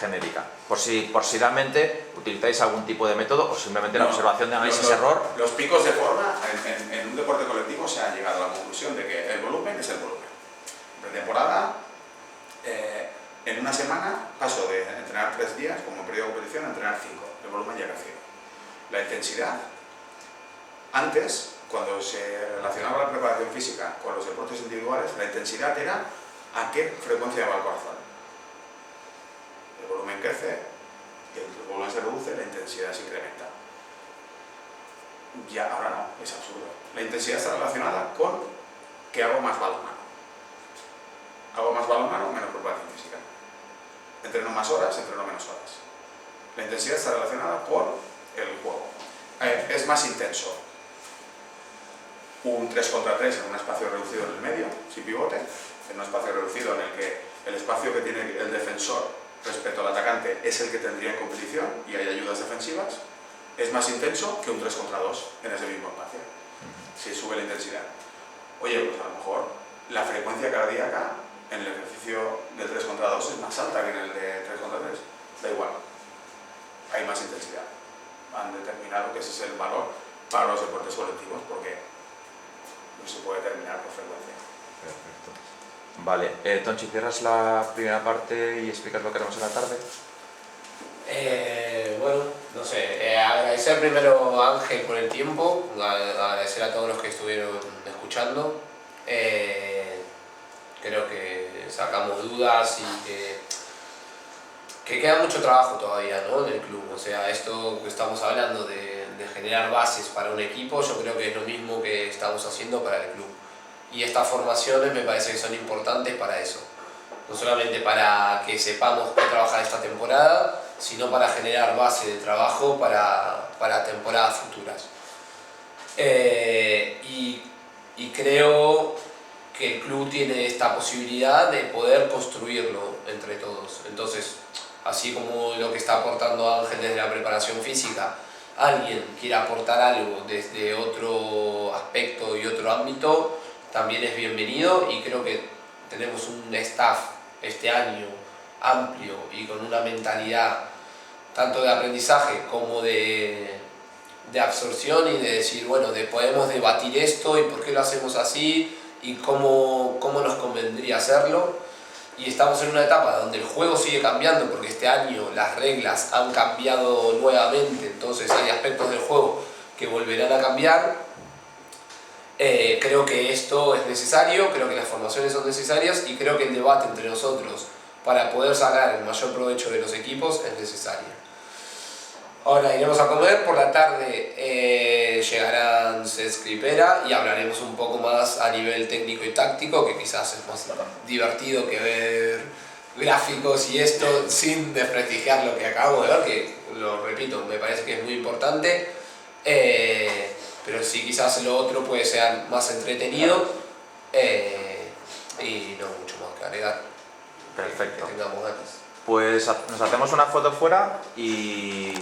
[SPEAKER 2] genérica. Por si realmente utilizáis algún tipo de método o simplemente la observación de análisis-error.
[SPEAKER 8] Los picos de forma, en un deporte colectivo se ha llegado a la conclusión de que el volumen es el volumen. Pretemporada, en una semana paso de entrenar 3 días, como en periodo de competición, a entrenar 5. El volumen ya ha crecido. La intensidad, antes, cuando se relacionaba la preparación física con los deportes individuales, la intensidad era a qué frecuencia va el corazón. El volumen crece, el volumen se reduce, la intensidad se incrementa. Ya, ahora no, es absurdo. La intensidad está relacionada con que hago más balonmano. Hago más balonmano, menos preparación física. Entreno más horas, entreno menos horas. La intensidad está relacionada con el juego. Es más intenso un 3 contra 3 en un espacio reducido en el medio, sin pivote, en un espacio reducido en el que el espacio que tiene el defensor respecto al atacante es el que tendría en competición y hay ayudas defensivas, es más intenso que un 3 contra 2 en ese mismo espacio, si sube la intensidad. Oye, pues a lo mejor la frecuencia cardíaca en el ejercicio de 3 contra 2 es más alta que en el de 3 contra 3. da igual, hay más intensidad. Han determinado que ese es el valor para los deportes colectivos porque no se puede terminar por frecuencia.
[SPEAKER 2] Perfecto. Vale, Tonchi, cierras la primera parte y explicas lo que haremos en la tarde.
[SPEAKER 3] Bueno, no sé, agradecer primero a Ángel por el tiempo, agradecer a todos los que estuvieron escuchando. Creo que sacamos dudas y que queda mucho trabajo todavía, ¿no?, en el club. O sea, esto que estamos hablando de generar bases para un equipo, yo creo que es lo mismo que estamos haciendo para el club. Y estas formaciones me parece que son importantes para eso. No solamente para que sepamos qué trabajar esta temporada, sino para generar base de trabajo para temporadas futuras. Y creo que el club tiene esta posibilidad de poder construirlo entre todos. Entonces, así como lo que está aportando Ángel desde la preparación física, alguien quiere aportar algo desde otro aspecto y otro ámbito, también es bienvenido, y creo que tenemos un staff este año amplio y con una mentalidad tanto de aprendizaje como de absorción y de decir, bueno, podemos debatir esto y por qué lo hacemos así y cómo nos convendría hacerlo. Y estamos en una etapa donde el juego sigue cambiando porque este año las reglas han cambiado nuevamente, entonces hay aspectos del juego que volverán a cambiar. Creo que esto es necesario, creo que las formaciones son necesarias y creo que el debate entre nosotros para poder sacar el mayor provecho de los equipos es necesario. Ahora iremos a comer, por la tarde llegarán Cesc y Pera y hablaremos un poco más a nivel técnico y táctico, que quizás es más divertido que ver gráficos y esto, sin desprestigiar lo que acabo de ver, que lo repito, me parece que es muy importante. Pero sí, quizás lo otro puede ser más entretenido y no mucho más que agregar.
[SPEAKER 2] Perfecto.
[SPEAKER 3] Que tengamos ganas.
[SPEAKER 2] Pues nos hacemos una foto fuera y